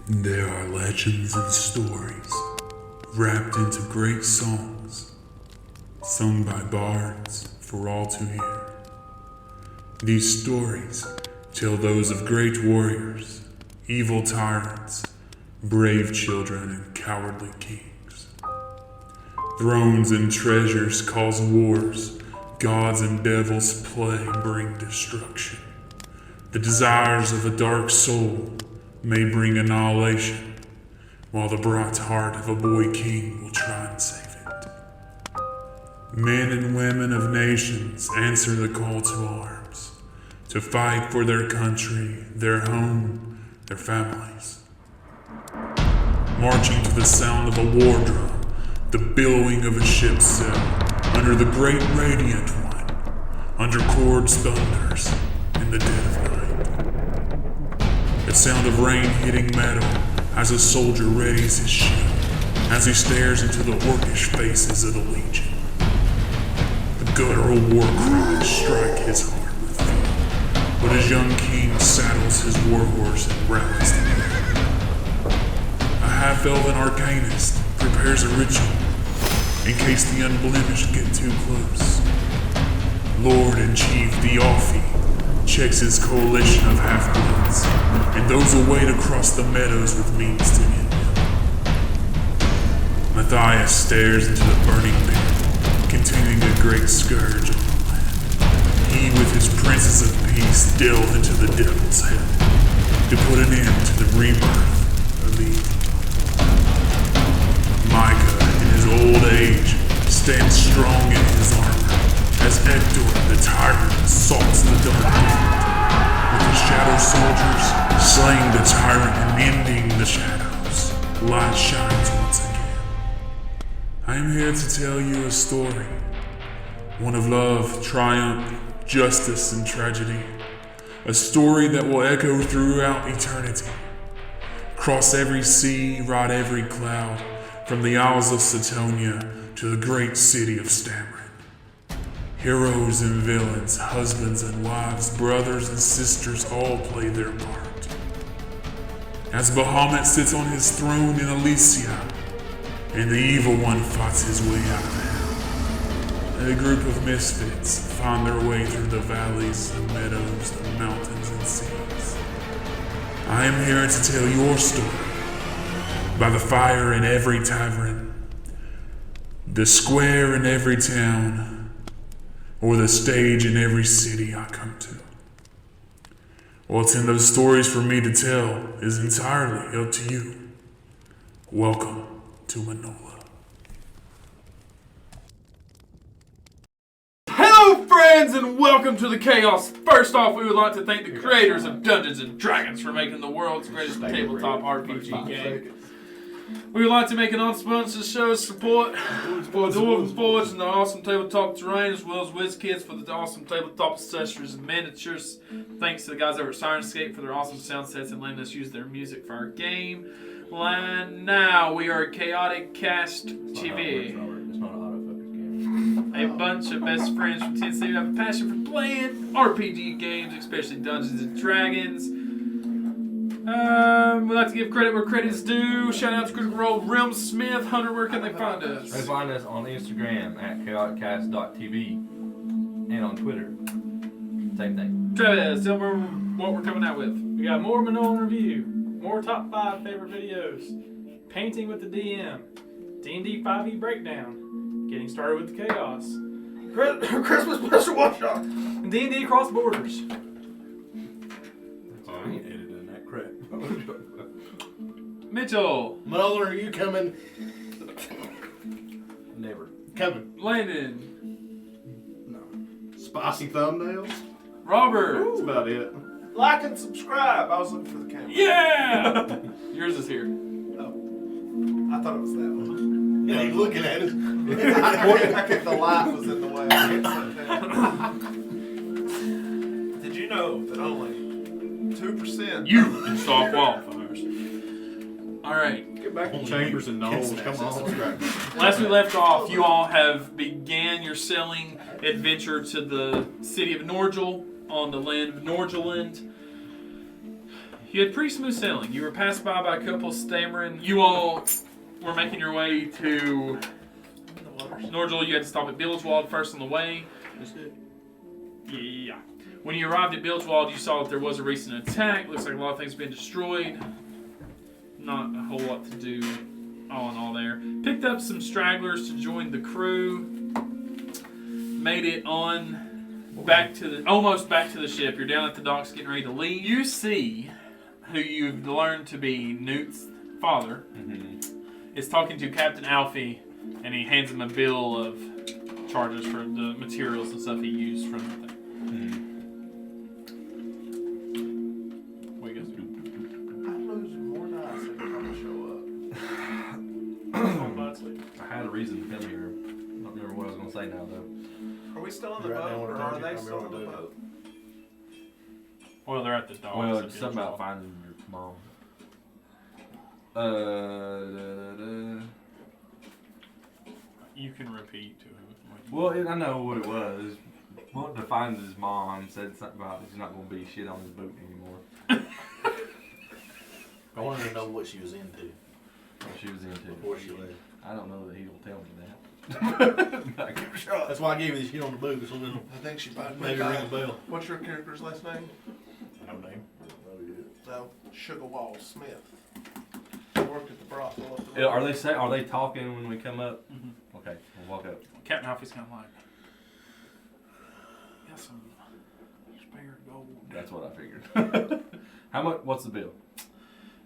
There are legends and stories wrapped into great songs, sung by bards for all to hear. These stories tell those of great warriors, evil tyrants, brave children, and cowardly kings. Thrones and treasures cause wars, gods and devils play bring destruction. The desires of a dark soul may bring annihilation, while the bright heart of a boy king will try and save it. Men and women of nations answer the call to arms, to fight for their country, their home, their families. Marching to the sound of a war drum, the billowing of a ship's sail, under the great radiant one, under chords thunders in the dead of night. The sound of rain hitting metal as a soldier readies his shield, as he stares into the orcish faces of the legion. The guttural war cries strike his heart with fear, but his young king saddles his warhorse and rallies the men. A half-elven arcanist prepares a ritual in case the unblemished get too close. Lord and Chief Theophi checks his coalition of half-bloods and those who wait across the meadows with means to end him. Matthias stares into the burning pit, containing a great scourge on the land. He with his princes of peace delve into the devil's head to put an end to the rebirth of evil. Micah, in his old age, stands strong in his armor as Hector, the tyrant, assaults the dark world. With his shadow soldiers slaying the tyrant and ending the shadows, light shines once again. I am here to tell you a story, one of love, triumph, justice, and tragedy. A story that will echo throughout eternity. Cross every sea, ride every cloud, from the Isles of Setonia to the great city of Stamrin. Heroes and villains, husbands and wives, brothers and sisters all play their part. As Bahamut sits on his throne in Elysia, and the evil one fights his way out of hell, a group of misfits find their way through the valleys, the meadows, the mountains, and seas. I am here to tell your story, by the fire in every tavern, the square in every town, or the stage in every city I come to. What's in those stories for me to tell is entirely up to you. Welcome to Manola. Hello friends and welcome to the Chaos. First off, we would like to thank the creators of Dungeons & Dragons for making the world's greatest tabletop RPG game. We would like to make an announcement to show support for Dwarven Forge and the awesome tabletop terrain, as well as WizKids for the awesome tabletop accessories and miniatures. Thanks to the guys over at Sirenscape for their awesome sound sets and letting us use their music for our game. Now we are Chaotic Cast TV. It's not an autofocus game. A bunch of best friends from Tennessee who have a passion for playing RPG games, especially Dungeons & Dragons. We'd like to give credit where credit is due. Shout out to Critical Role, Realm Smith. Hunter, where can they find us? They find us on Instagram at chaoticcast.tv and on Twitter. Same thing. Travis, tell me what we're coming out with. We got more Manola review, more top 5 favorite videos, painting with the DM, D&D 5e breakdown, getting started with the chaos, Christmas special one-shot, and D&D cross borders. I ain't editing that crap. Mitchell, Manola, are you coming? Never. Coming. Landon, No. Spicy thumbnails? Robert. That's about it. Like and subscribe. I was looking for the camera. Yeah! Yours is here. I thought it was that one. Yeah, he's looking at it. I think the light was in the way. I hit that. Did you know that only 2%? You install qualifiers. Alright. Get back Only Chambers you and can Knowles. snatch Come that on. subscribe. Last we left off, you all have began your sailing adventure to the city of Norgel on the land of Norgeland. You had pretty smooth sailing. You were passed by a couple stammering. You all were making your way to Norgel. You had to stop at Bilgewald first on the way. Yeah. When you arrived at Bilgewald, you saw that there was a recent attack. Looks like a lot of things have been destroyed. Not a whole lot to do, all in all there. Picked up some stragglers to join the crew. Made it on almost back to the ship. You're down at the docks getting ready to leave. You see who you've learned to be Newt's father is talking to Captain Alfie, and he hands him a bill of charges for the materials and stuff he used from the thing. What you guys do? I'm losing more dice every time I show up. I had a reason to come here. I don't remember what I was going to say now, though. Are we still on the Right now, boat, what or I are told you, they I'm still on gonna the do boat? Well, they're at the docks. Well, at it's something about Bilgewald. finding your mom. You can repeat to him. Well, I know what it was. Wanted to find his mom. Said something about he's not going to be shit on his boot anymore. I wanted to know what she was into What she was into. before she left. I don't know that he'll tell me that. I give it a shot. That's why I gave you the shit on the boot, so then I think she might maybe ring a bell. What's your character's last name? No name. No, Sugarwall Smith. He worked at the brothel up the road. Are they talking when we come up? Mm-hmm. Okay, we'll walk up. Captain Alfie's kind of like, got some spare gold. That's what I figured. How much? What's the bill?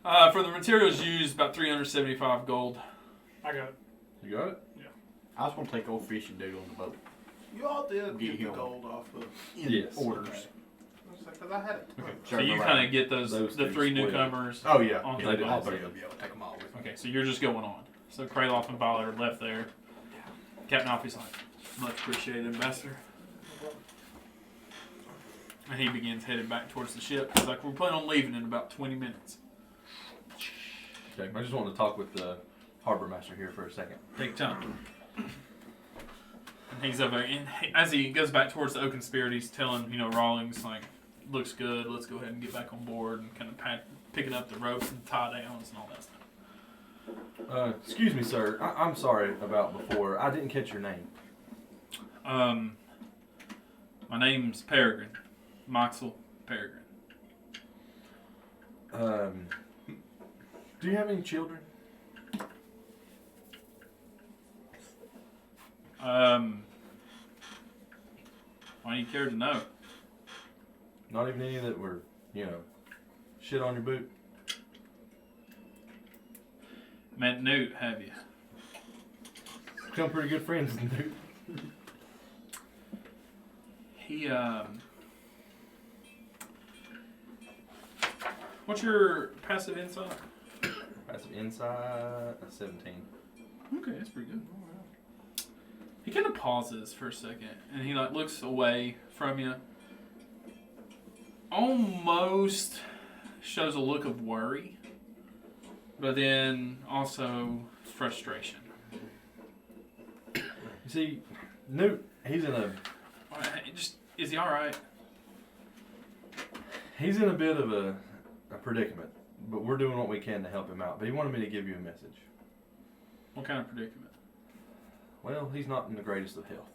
For the materials used, about 375 gold. I got it. You got it? I just want to take old fishing dude on the boat. You all did Get get the him. gold off of Yes. Orders. because I had it. So you kind of get those Those the two three split. newcomers. Oh yeah. On Yeah, the they boat. all three of you. I'll take them all with me. Okay, so you're just going on. So Craeloth and Ballard are left there. Captain Alfie's like, much appreciated, Ambassador. And he begins heading back towards the ship. He's like, we're planning on leaving in about 20 minutes. Okay. I just wanted to talk with the harbor master here for a second. Take time. And he's over, and as he goes back towards the Oaken Spirit, he's telling, Rawlings, like, looks good, let's go ahead and get back on board, and kind of picking up the ropes and tie downs and all that stuff. Excuse me, sir. I'm sorry about before. I didn't catch your name. My name's Peregrine. Moxel Peregrine. Do you have any children? Why do you care to know? Not even any that were, shit on your boot? Met Newt, have you? Become pretty good friends with Newt. He, what's your passive insight? Passive insight, 17. Okay, that's pretty good. He kind of pauses for a second, and he looks away from you. Almost shows a look of worry, but then also frustration. You see, Newt, he's in a Is he all right? He's in a bit of a predicament, but we're doing what we can to help him out. But he wanted me to give you a message. What kind of predicament? Well, he's not in the greatest of health.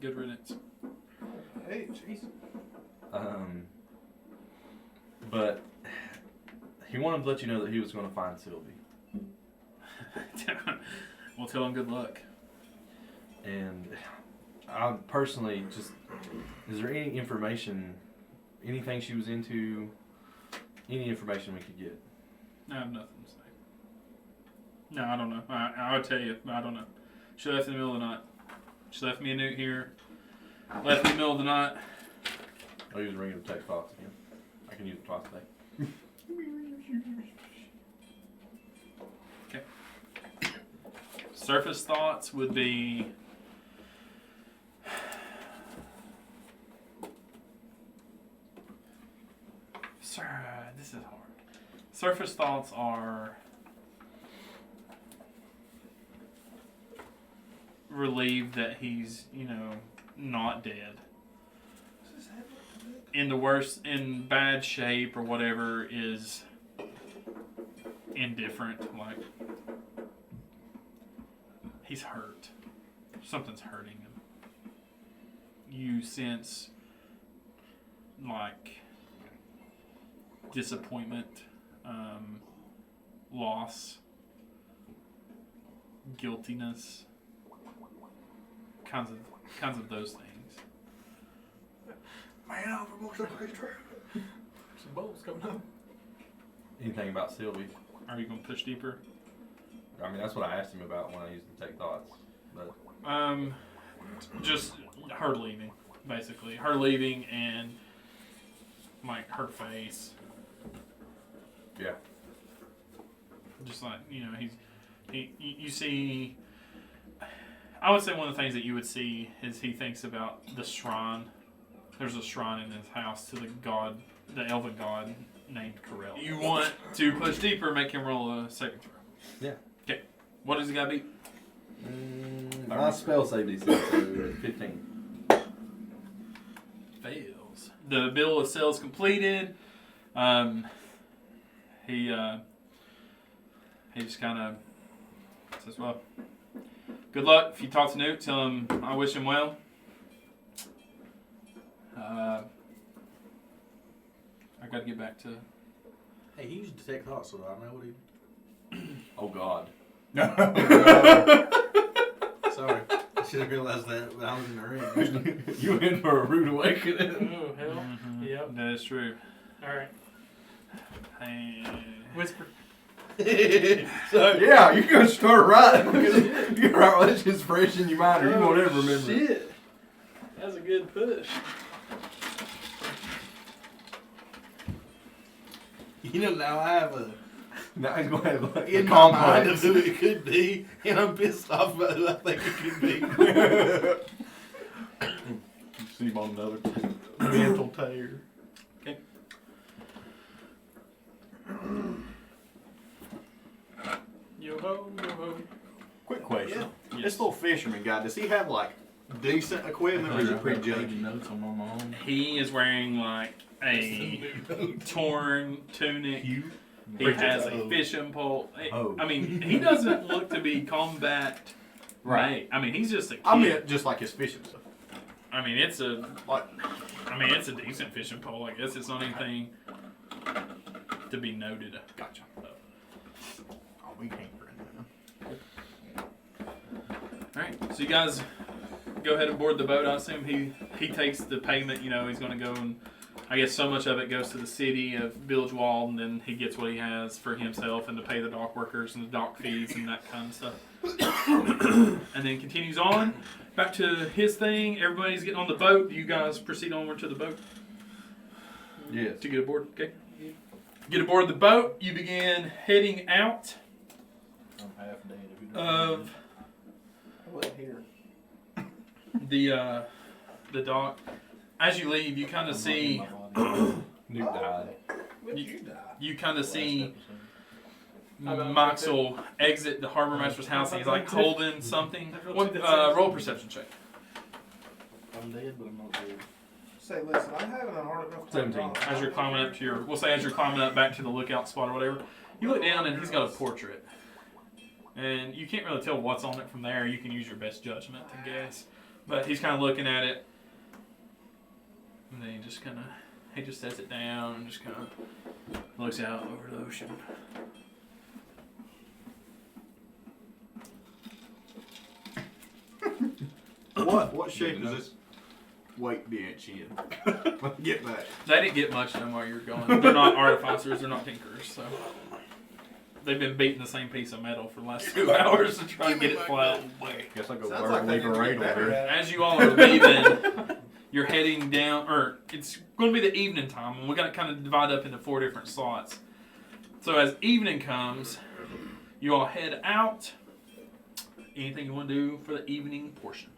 Good riddance. Hey, jeez. But he wanted to let you know that he was going to find Sylvie. We'll tell him good luck. And I personally just, is there any information, anything she was into, any information we could get? I have nothing to say. No, I don't know. I would tell you, I don't know. She left in the middle of the night. She left me a note here. Left me in the middle of the night. I'll use a ring of text box again. I can use it twice a day. Okay. Surface thoughts would be... Sir, this is hard. Surface thoughts are... relieved that he's, not dead. Does his head look too big? in bad shape or whatever is indifferent. Like, he's hurt. Something's hurting him. You sense, like, disappointment, loss, guiltiness, kinds of those things. Man, I'm almost true. Some bolts coming up. Anything about Sylvie? Are you gonna push deeper? I mean, that's what I asked him about when I used to take thoughts. But Just her leaving, basically. Her leaving and, like, her face. yeah, Just like, you see, I would say one of the things that you would see is he thinks about the shrine. There's a shrine in his house to the elven god named Craeloth. You want to push deeper, make him roll a saving throw. yeah. Okay. What does he got to beat? My spell save DC, so 15. Fails. The bill of sale is completed. He just kind of says, well, good luck. If you talk to Newt, tell him I wish him well. I got to get back to... Hey, he used to detect thoughts, so I know what he. Oh God. Sorry, I should have realized that when I was in the ring. You in for a rude awakening. Oh, hell. Yep. That is true. Alright. Whisper. So Yeah, you're gonna start writing because you're gonna write much inspiration in your mind, or you won't ever remember. Shit. That was a good push. you know now I have a Now he's gonna have like in a my mind complex. of who it could be, and I'm pissed off about who I think it could be. See him on another mental tear. Yo ho, yo ho. Quick question. Yes. This little fisherman guy, does he have like decent equipment or is it pretty taking junky? notes on my own. He is wearing like a torn tunic. He Pretty has tough. a fishing pole. Oh. I mean, he doesn't look to be combat. Right. I mean, he's just a kid. I meant just like his fishing stuff. I mean, it's a Like, it's a decent fishing pole. I guess it's not anything to be noted. gotcha. Oh, we can't bring that. All right, so you guys go ahead and board the boat. I assume he takes the payment. You know, he's going to go and I guess so much of it goes to the city of Bilgewald, and then he gets what he has for himself and to pay the dock workers and the dock fees and that kind of stuff. And then continues on back to his thing. Everybody's getting on the boat. You guys proceed onward to the boat Yes. to get aboard. Okay. Get aboard the boat. You begin heading out I'm half dead. If you of I wasn't here. the dock. As you leave, you kind of see Newt died. When did you die? you kind of see How about Moxel exit the harbor master's house. And he's like holding something. What? Roll perception check. I'm dead, but I'm not dead. Say, listen, I'm having an article. 17. As you're climbing up to your, we'll say as you're climbing up back to the lookout spot or whatever, you look down and he's got a portrait. And you can't really tell what's on it from there. You can use your best judgment to guess. But he's kind of looking at it. And then he just sets it down and just kind of looks out over the ocean. What shape does this weight bench in? Get back. They didn't get much of them while you were going. They're not artificers, they're not tinkerers, so they've been beating the same piece of metal for the last 2 hours to try and get it flat. Guess I'll go Sounds burn like they leave a need to raid get better over here. at it. As you all are leaving, you're heading down, or it's going to be the evening time, and we got it kind of divided up into 4 different slots. So as evening comes, you all head out. Anything you want to do for the evening portion?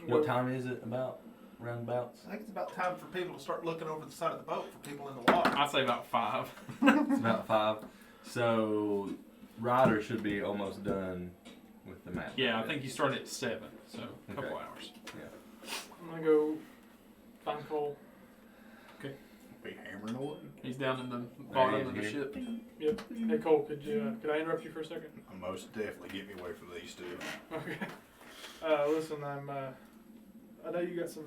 What time is it about? Roundabouts? I think it's about time for people to start looking over the side of the boat for people in the water. I'd say about 5. It's about 5. So Ryder should be almost done with the map. Yeah, I think you start at 7, so a couple Okay. hours. I'm gonna go find Cole. He's down in the bottom of the Here. ship. Yep. Hey Cole, could I interrupt you for a second? Most definitely get me away from these two. Okay. Listen, I know you got some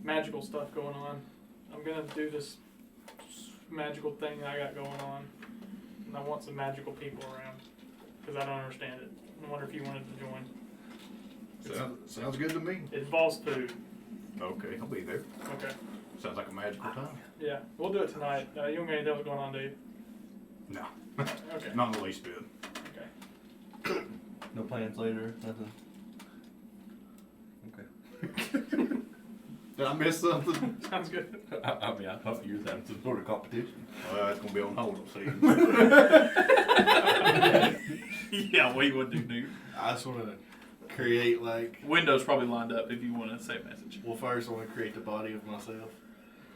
magical stuff going on. I'm gonna do this magical thing I got going on, and I want some magical people around because I don't understand it. I wonder if you wanted to join. Sounds good to me. It involves food. Okay, I'll be there. Okay. Sounds like a magical time. Yeah, we'll do it tonight. You don't got anything else going on, do you? No, Okay. not in the least bit. Okay. No plans later? Nothing? Okay. Did I miss something? Sounds good. I mean, I thought you were having some sort of competition. Well, it's gonna be on hold. I'll see. Yeah, what you want to do, dude? I just want to create Windows probably lined up if you want to say a message. well, first I want to create the body of myself.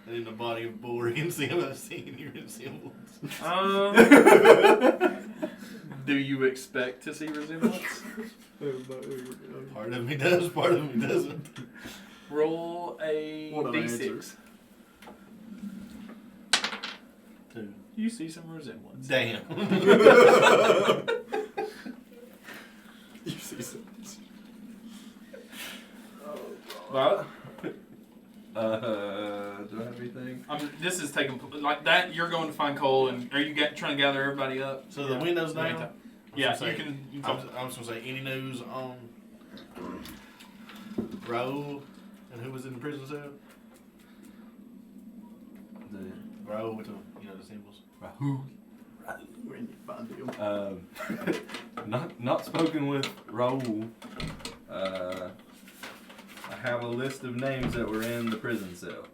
And then the body of Bory and see if I've seen your resemblance. Do you expect to see resemblance? Part of me does, part of me doesn't. Roll a What an d6. 2. You see some resemblance. Damn. You see something? Well, Do I have anything? this is taking like that. You're going to find Cole, and are you trying to gather everybody up? So the window's down. Yeah, I'm you can. I'm just gonna say any news on Raoul and who was in the prison cell? Raoul with the the symbols. Rahul. When you find him. Not spoken with Raul. I have a list of names that were in the prison cell.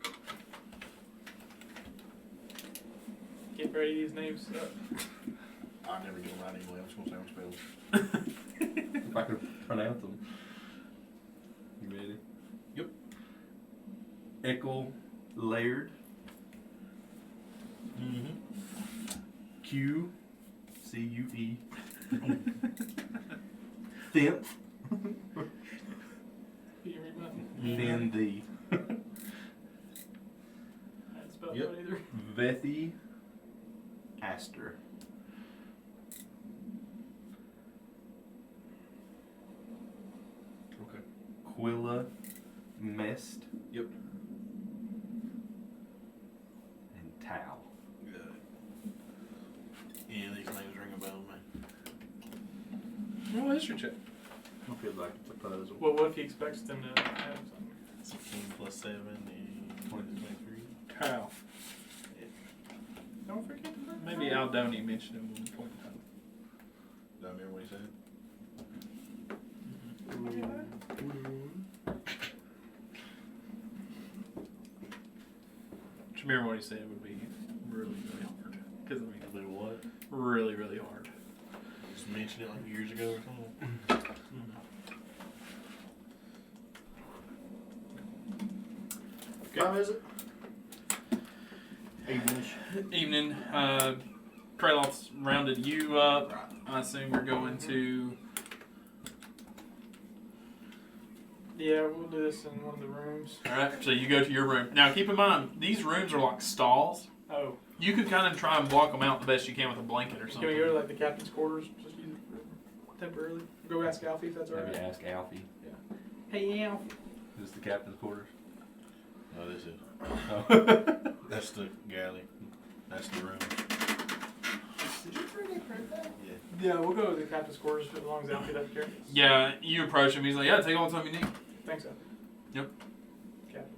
Get ready these names up. I never get them right anyway. I'm just gonna say them spells. If I could pronounce them. You ready? Yep. Eckel Laird. Mm-hmm. Q. C-U-E. Thinth. You read nothing? Then the I didn't spell Yep. that either. Vethi Aster. Okay. Quilla Mest. Yep. And Tau. Good. Yeah, these names ring a bell, man. Roll a history check. I feel like it's a puzzle. Well, what if he expects them to have something? 16 plus 7 is 23. Kyle. Don't forget the Maybe Aldoni mentioned him at one point in time. Do I remember what he said? To remember what he said would be really, really hard. Because, I mean, Do what? really, really hard. Just mentioned it like years ago or something. What time is it? Evening. Craeloth's rounded you up. I assume you're going to. Yeah, we'll do this in one of the rooms. Alright, so you go to your room. Now keep in mind, these rooms are like stalls. Oh, You could kind of try and block them out the best you can with a blanket or can something. we go to like the captain's quarters just use it temporarily? Go ask Alfie if that's Maybe alright. ask Alfie. Hey, Alfie. Is this the captain's quarters? No, this is. Oh. That's the galley. That's the room. Did you bring it right back? Yeah. Yeah, we'll go to the captain's quarters as long as Alfie doesn't care. Yeah, you approach him. He's like, "Yeah, take all the time you need." Thanks, Alfie. Yep. Captain.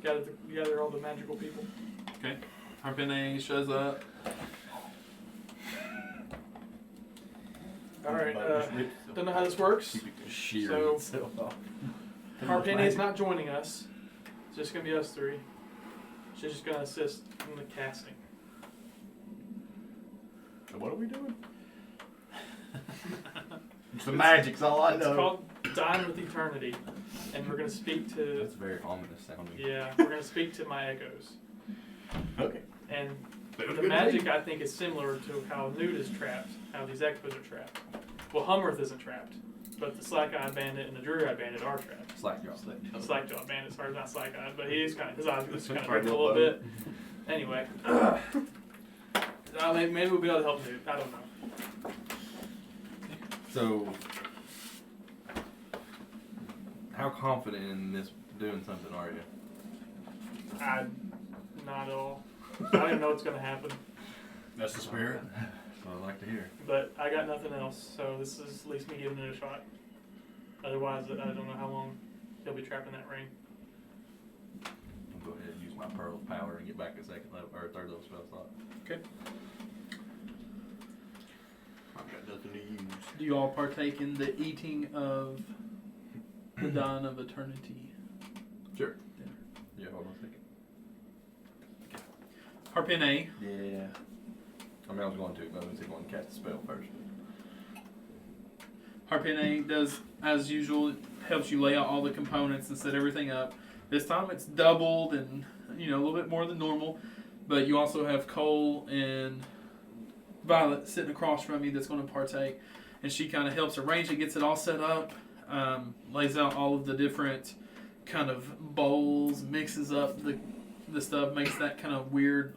Alright. Gather all the magical people. Okay. Harpene shows up. Alright, don't know how this works. Shear So- itself off. Harpene is not joining us. It's just gonna be us three. She's just gonna assist in the casting. So what are we doing? It's the magic's all I It's know. called Dine with Eternity. And we're gonna speak to That's very ominous sounding. yeah, we're gonna speak to my echoes. Okay. but the slack-eyed bandit and the dreary-eyed bandit are trapped. Slackjaw. Slack-jawed bandit, sorry, not slack-eyed, but his eyes just kind of hurt a little bit. Anyway, maybe we'll be able to help Newt. I don't know. So, how confident in this doing something are you? Not at all. I don't even know what's going to happen. That's the spirit. That's what I'd like to hear. But I got nothing else, so this is at least me giving it a shot. Otherwise, I don't know how long he'll be trapped in that ring. I'll go ahead and use my pearl of power and get back a second level or a third level spell slot. Okay. I've got nothing to use. Do you all partake in the eating of the dawn of eternity? Sure. Yeah, hold on a second. Harpin A. Yeah. I mean, I was going to, but I was going to cast a spell first. Harpin A does, as usual, helps you lay out all the components and set everything up. This time it's doubled and, a little bit more than normal. But you also have Cole and Violet sitting across from you that's going to partake. And she kind of helps arrange it, gets it all set up, lays out all of the different kind of bowls, mixes up the stuff, makes that kind of weird,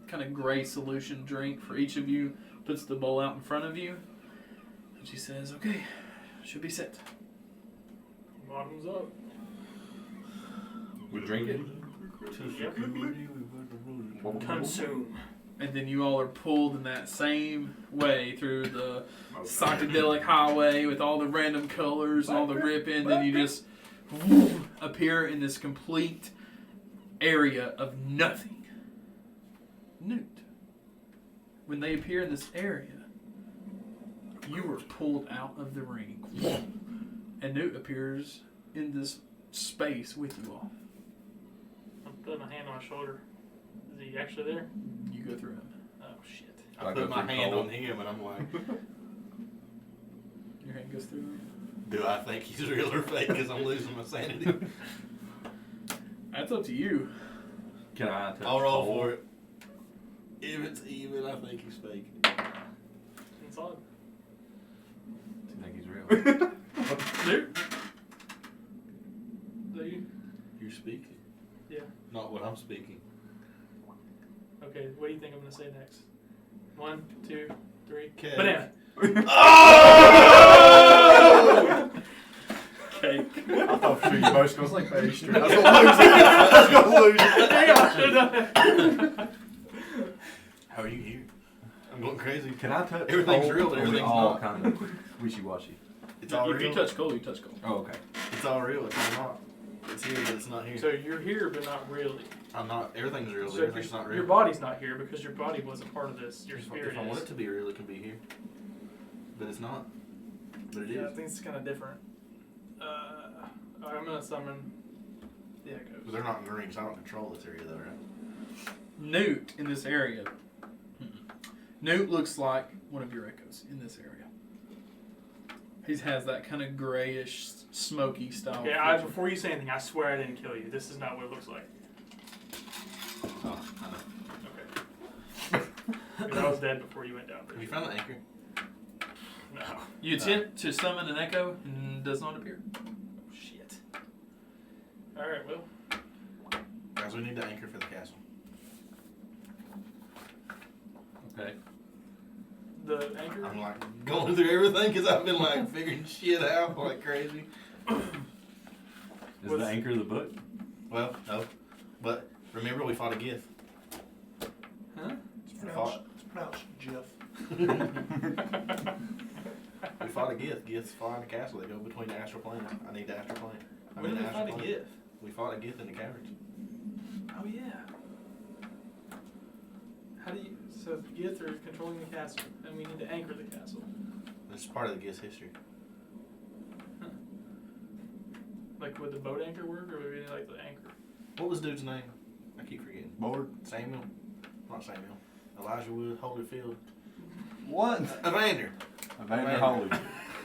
kind of gray solution drink for each of you, puts the bowl out in front of you. And she says, okay, should be set. Bottoms up. We drink it. Consume. And then you all are pulled in that same way through the psychedelic highway with all the random colors and all the ripping. Then you just appear in this complete area of nothing. Newt, when they appear in this area, you were pulled out of the ring. And Newt appears in this space with you all. I'm putting my hand on his shoulder. Is he actually there? You go through him. Oh, shit. I put my hand on him and I'm like, Your hand goes through him. do I think he's real or fake because I'm losing my sanity? That's up to you. Can I touch I'll roll Cole? for it. If it's even, I think he's fake. It's odd. Do you think he's real? Newt? Is that you? You're speaking. Yeah. Not what I'm speaking. Okay, what do you think I'm going to say next? 1, 2, 3. Okay. Banana. Oh! Okay. I thought for sure you both was like pastry. I was gonna lose it. Dang it, I should have done that. How are you here? I'm going crazy. Can I touch Everything's Cole, real, or is it everything's all not. kind of wishy-washy? It's all If real. you touch Cole, you touch Cole. Oh, okay. It's all real. It's all not. It's here, but it's not here. So you're here, but not really. I'm not. Everything's real. But So everything's not real. your body's not here because your body wasn't part of this. Your If spirit I want is. it to be real, it can be here. But it's not. But it Yeah, I is. think it's kind of different. I'm going to summon the echoes. But they're not in the ring, so I don't control this area, though, right? Newt in this area. Newt looks like one of your echoes in this area. He has that kind of grayish, smoky style. Okay, before you say anything, I swear I didn't kill you. This is not what it looks like. Oh, I know. Okay. Because I was dead before you went down Have there. you found the anchor? No. You attempt to summon an echo and does not appear. Shit. Alright, well. Guys, we need the anchor for the castle. Okay. The anchor? I'm like going through everything because I've been like figuring shit out like crazy. Is the anchor the book? Well, no. But remember, we fought a Gith. Huh? It's pronounced Jeff. We fought a Gith. Giths fly in the castle. They go between the astral planes. I need the astral plane. When did we find a gift? We fought a Gith in the caverns. Oh, yeah. How do you... So the Gith are controlling the castle, and we need to anchor the castle. This is part of the Gith's history. Huh. Like, would the boat anchor work, or would we need, like, the anchor? What was dude's name? I keep forgetting. Bored. Samuel? Not Samuel. Elijah Wood, Holyfield. What? Evander. Evander Holy.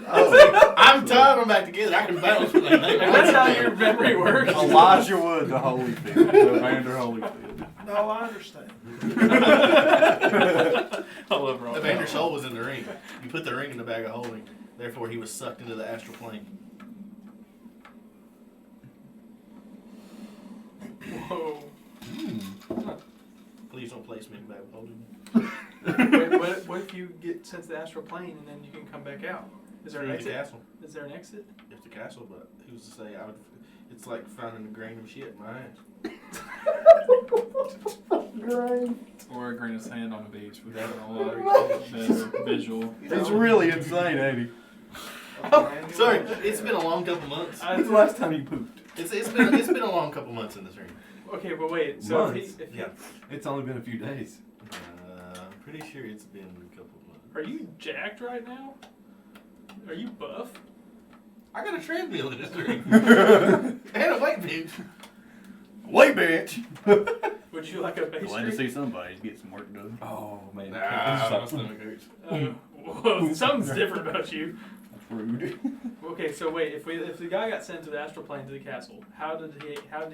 Oh. I'm tired. I'm back together. I can balance with that name. And that's how your memory works. Elijah Wood, the Holyfield. Evander Holyfield. No, I understand. I love Ron. Evander's soul was in the ring. You put the ring in the bag of holding. Therefore, he was sucked into the astral plane. Whoa. Please don't place me back with holding. What if you get sent to the astral plane and then you can come back out? Is there an Through the exit? castle. Is there an exit? If the castle, but who's to say I would? It's like finding a grain of shit in my ass. Or a grain of sand on the beach with that a lot Right. better visual. He's really insane, ain't he? Sorry, it's been a long couple months. When's the last time you pooped? It's been a long couple months in this ring. Okay, but wait. So Months? if Yeah. It's only been a few days. I'm pretty sure it's been a couple months. are you jacked right now? Are you buff? I got a treadmill in this ring. And a weight bench. Wait, bitch. Would you like a Glad to pastry? see somebody get some work done. Oh man. Nah, my stomach hurts. Whoa, something's different about you. That's rude. Okay, so wait, if the guy got sent to the astral plane to the castle, how did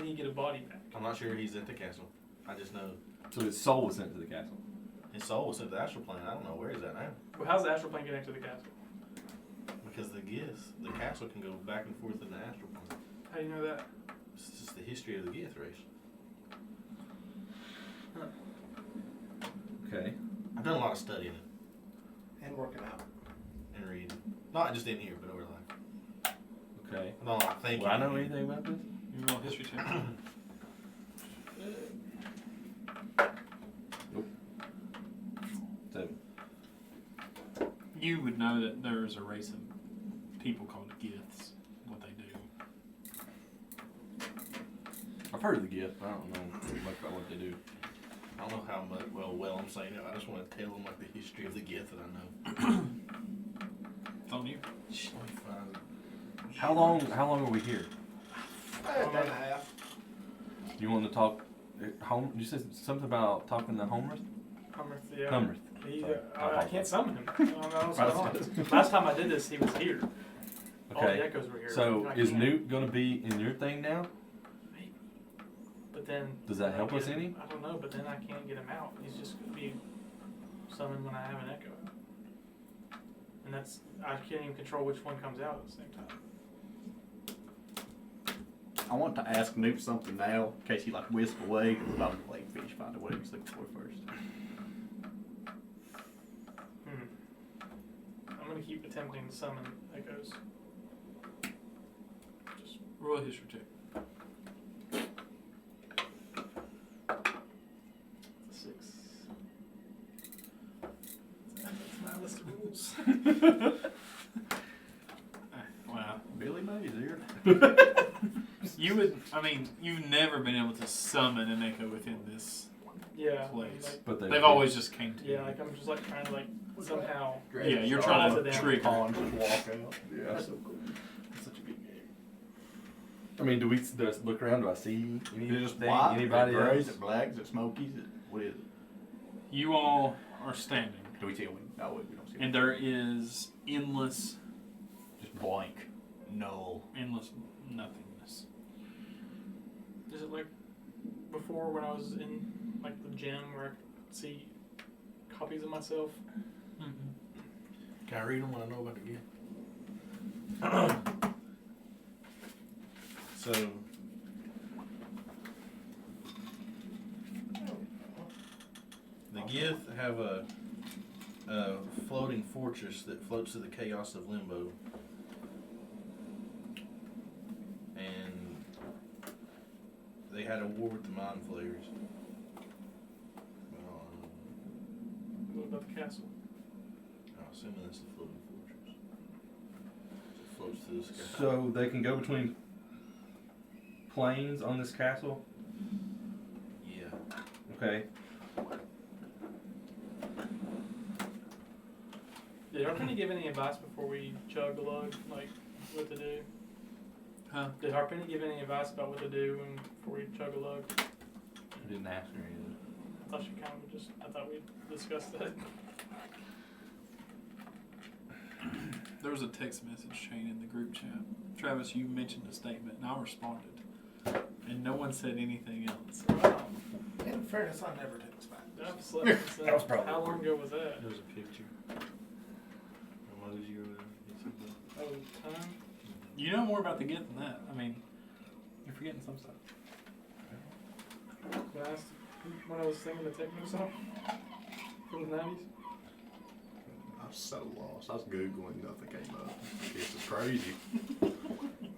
he get a body back? I'm not sure he's at the castle. I just know So his soul was sent to the castle. his soul was sent to the astral plane. I don't know where he's at now. Well, how's the astral plane connect to the castle? Because the castle can go back and forth in the astral plane. How do you know that? It's just the history of the Gith race. Okay. I've done a lot of studying And working out. and reading. Not just in here, but over life. Okay. I've done a lot of thinking. Will I know anything about this? You roll a history check. Seven. You would know that there's a race of people called Giths. What they do. I've heard of the gift, but I don't know much about what they do. I don't know how much well I'm saying it. I just want to tell them like the history of the Gith that I know. It's on you. How long are we here? A day and a half. You want to talk home? You said something about talking to Homerith? Hummerth, yeah. Hummerith. He, Sorry. I can't summon him. I don't know what's going on. Last time I did this, he was here. All the Okay. echoes were here. So I is can't. Newt going to be in your thing now? But then Does that help us any? I don't know, but then I can't get him out. He's just gonna be summoned when I have an echo. And I can't even control which one comes out at the same time. I want to ask Newt something now, in case he like whisked away. Cause I'll like finish finding what he was looking for first. I'm gonna keep attempting to summon echoes. Just roll a history check. 6. That's my list of rules. Wow. Billy Mays here. You've never been able to summon an echo within this Yeah. place. Like, But They've always just came to you. yeah, like I'm just like trying to like somehow. Yeah, you're trying to them. trigger. On, just walk out. Yeah. That's so cool. That's such a good game. I mean, do I look around? Do I see Is it anything? white? Anybody Is it gray? else? Is it black? Is it smoky? Is it, what is it? You all are standing, Do we see it? No, we don't see it. and there is endless Just blank. Null. nothingness. Is it like before when I was in like the gym where I could see copies of myself? Can I read them when I know about the Gith? So, the Gith have a floating fortress that floats through the chaos of limbo. And they had a war with the mind flayers. What about the castle? I'm assuming that's the floating fortress. It floats through the sky. So they can go between planes on this castle? Yeah. Okay. Did Harpenny give any advice before we chug a lug, like what to do? Huh? Did Harpenny give any advice about what to do and before we chug a lug? I didn't ask her anything. I thought she kind of just. I thought we discussed that. There was a text message chain in the group chat. Travis, you mentioned a statement, and I responded, and no one said anything else. Wow. In fairness, I never text back. I've slept since then. That was probably How long ago was that? There's a picture. What did you Oh, time. You know more about the Gith than that. I mean, you're forgetting some stuff. When I was singing the techno song from the 90s. I'm so lost. I was Googling, nothing came up. This is crazy.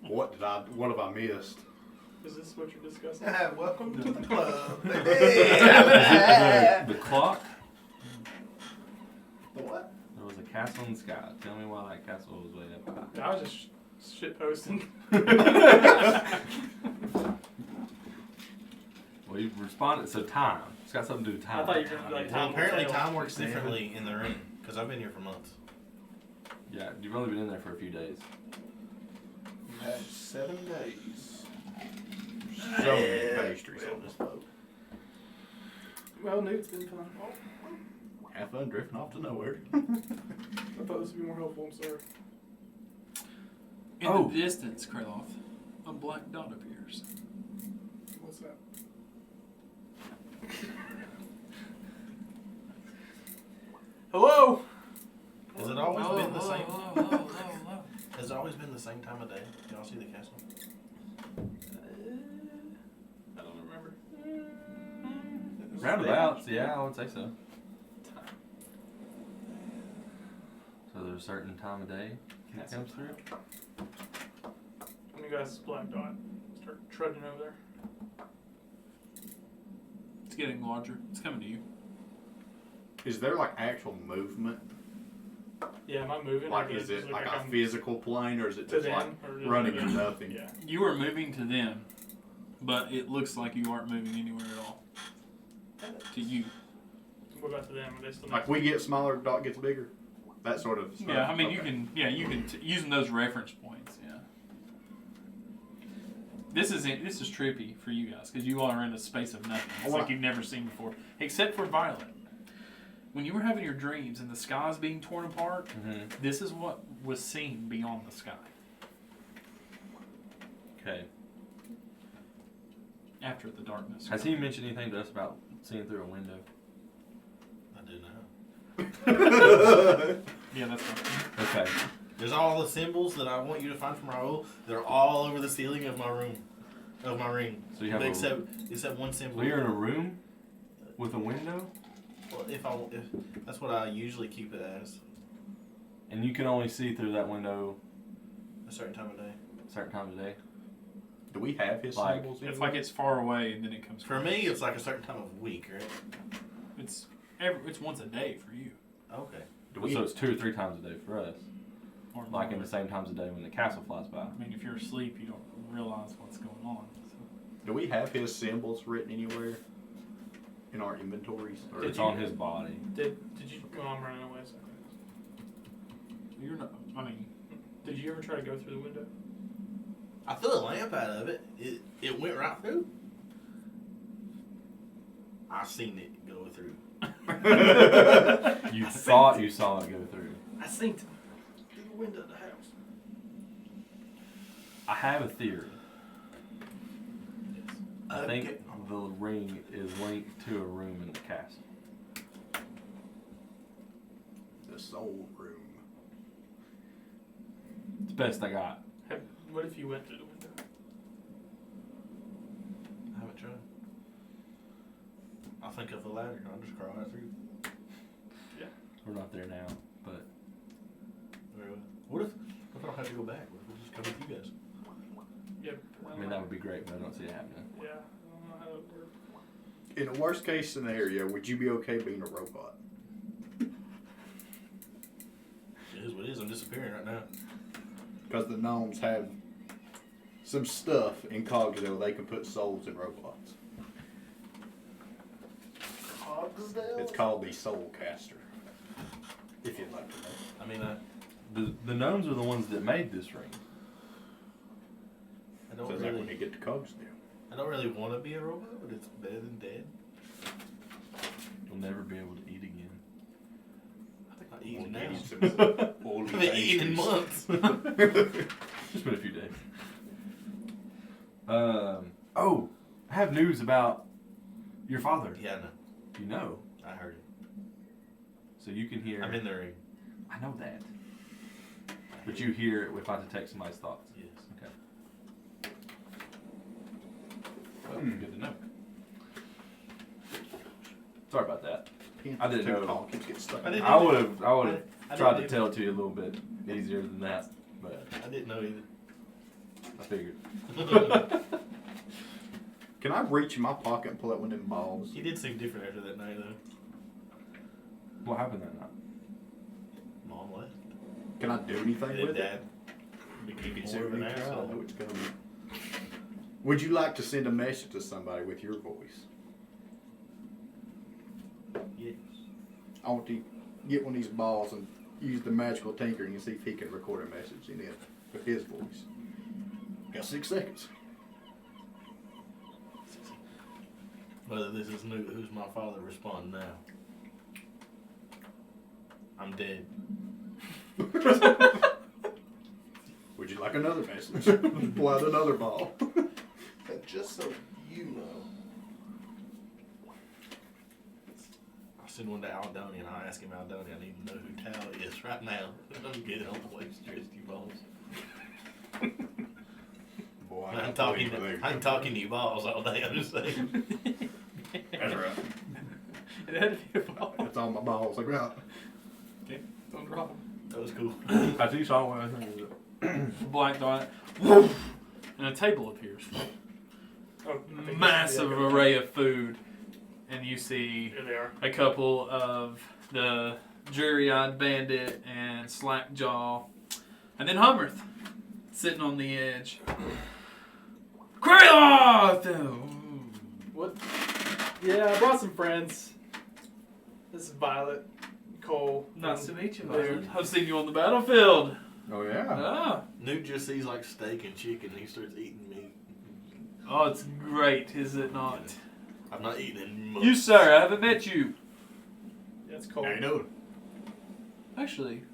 What have I missed? Is this what you're discussing? Welcome to the club. The clock. The what? There was a castle in the sky. Tell me why that castle was way up high. I was just shit posting. Well, you responded. So time. It's got something to do with time. I thought you were gonna be like Well, time. apparently will tell. time works differently in the ring because I've been here for months. Yeah, you've only been in there for a few days. We've had 7 days. So many pastries on this boat. Well, Newt's been fun. Have fun drifting off to nowhere. I thought this would be more helpful. I'm sorry. In Oh. the distance, Craeloth, a black dot appears. What's that? Hello. Has it always been the same? Hello. Has it always been the same time of day? Y'all see the castle? I don't remember. Roundabouts, yeah, I would say so. So there's a certain time of day that comes through. When you guys black dot start trudging over there. It's getting larger. It's coming to you. Is there like actual movement? Yeah, am I moving? Like, or is does it look like a I'm physical plane, or is it to just them, like or does it running look to like- nothing? Yeah. You are moving to them, but it looks like you aren't moving anywhere at all. To you. What about to them? Are they still Like we get smaller, dot gets bigger. That sort of stuff. Yeah, I mean, Okay. you can using those reference points. Yeah. This is trippy for you guys because you all are in a space of nothing. It's like you've never seen before, except for Violet. When you were having your dreams and the sky's being torn apart, this is what was seen beyond the sky. Okay. After the darkness. Has he mentioned anything to us about seeing through a window? I do now. Yeah, that's right. Okay. There's all the symbols that I want you to find from Raoul. They're all over the ceiling of my room, of my ring. So you have except one symbol. So you're in a room with a window, Well, if that's what I usually keep it as, and you can only see through that window a certain time of day. a certain time of day. Do we have his Like- symbols? It's like it's far away and then it comes. For me, it's like a certain time of week, right? it's once a day for you. Okay. So it's 2 or 3 times a day for us. Or Like in more. the same times a day when the castle flies by. I mean, if you're asleep, you don't realize what's going on. So. Do we have his symbols written anywhere in our inventories? Or Did It's you- on his body. Did you? Well, I'm running away. So. You're not. I mean, Did you ever try to go through the window? I threw a lamp out of it. It went right through. I seen it go through. You thought you saw it go through. I seen it through the window of the house. I have a theory. I Okay. think the ring is linked to a room in the castle. the soul room. It's the best I got. What if you went through the window? I haven't tried. I'll think of a ladder. I'll just crawl right through. We're not there now, but What if I don't have to go back? What if we just come with you guys? Yeah. I mean that would be great, but I don't see it happening. Yeah. I don't know how it would work. In a worst case scenario, would you be okay being a robot? It is what it is. I'm disappearing right now. Because the gnomes have some stuff in Coaldagim they can put souls in robots. It's called the Soul Caster. If you'd like to know. I mean, The gnomes are the ones that made this ring. I So don't that when really, you get to Coaldagim. I don't really want to be a robot, but it's better than dead. You'll never be able to eat again. I think I'll eat We'll it now. get you some oily I haven't eaten in pastries. months. Just been a few days. Oh, I have news about your father. Yeah, I know. You know, I heard it. so you can hear. I'm in the ring. I know that. But you hear it if I detect somebody's thoughts. Yes. Okay. Well, good to know. Sorry about that. I didn't know. Call keeps getting stuck. I would have I tried to didn't tell it to you a little bit easier than that, but I didn't know either. I figured. Can I reach in my pocket and pull out one of them balls? He did seem different after that night, though. What happened that night? Mom left. Can I do anything And with Dad it? became You can more of an certainly try. I asshole. know it's gonna be. Would you like to send a message to somebody with your voice? Yes. I want to get one of these balls and use the magical tinkering and see if he can record a message in it with his voice. Got 6 seconds. Whether this is Newt, who's my father, respond now. I'm dead. Would you like another message? Pull out another ball. And just so you know, I'll send one to Aldonia and I'll ask him, Aldonia, I need to know who Tal is right now. I'm getting on the way stressed, you balls. Boy, I'm talking to you balls all day, I'm just saying. That's right. It had to be a ball. That's all my balls I got. Don't drop them. That was cool. I think saw one. I think it was Black dot. And a table appears. Oh, I think Massive this should be array of food. And you see Here they are. a couple of the jury-eyed bandit and slackjaw. And then Hummerth sitting on the edge. Craeloth! What? Yeah, I brought some friends. This is Violet, Cole. Nice to and meet you, Newt. Violet. I've seen you on the battlefield. Oh yeah. Ah. Newt just sees like steak and chicken and he starts eating meat. Oh, it's great, is it not? I'm not eating in months. You, sir, I haven't met you. That's Cole. How you doing? Actually,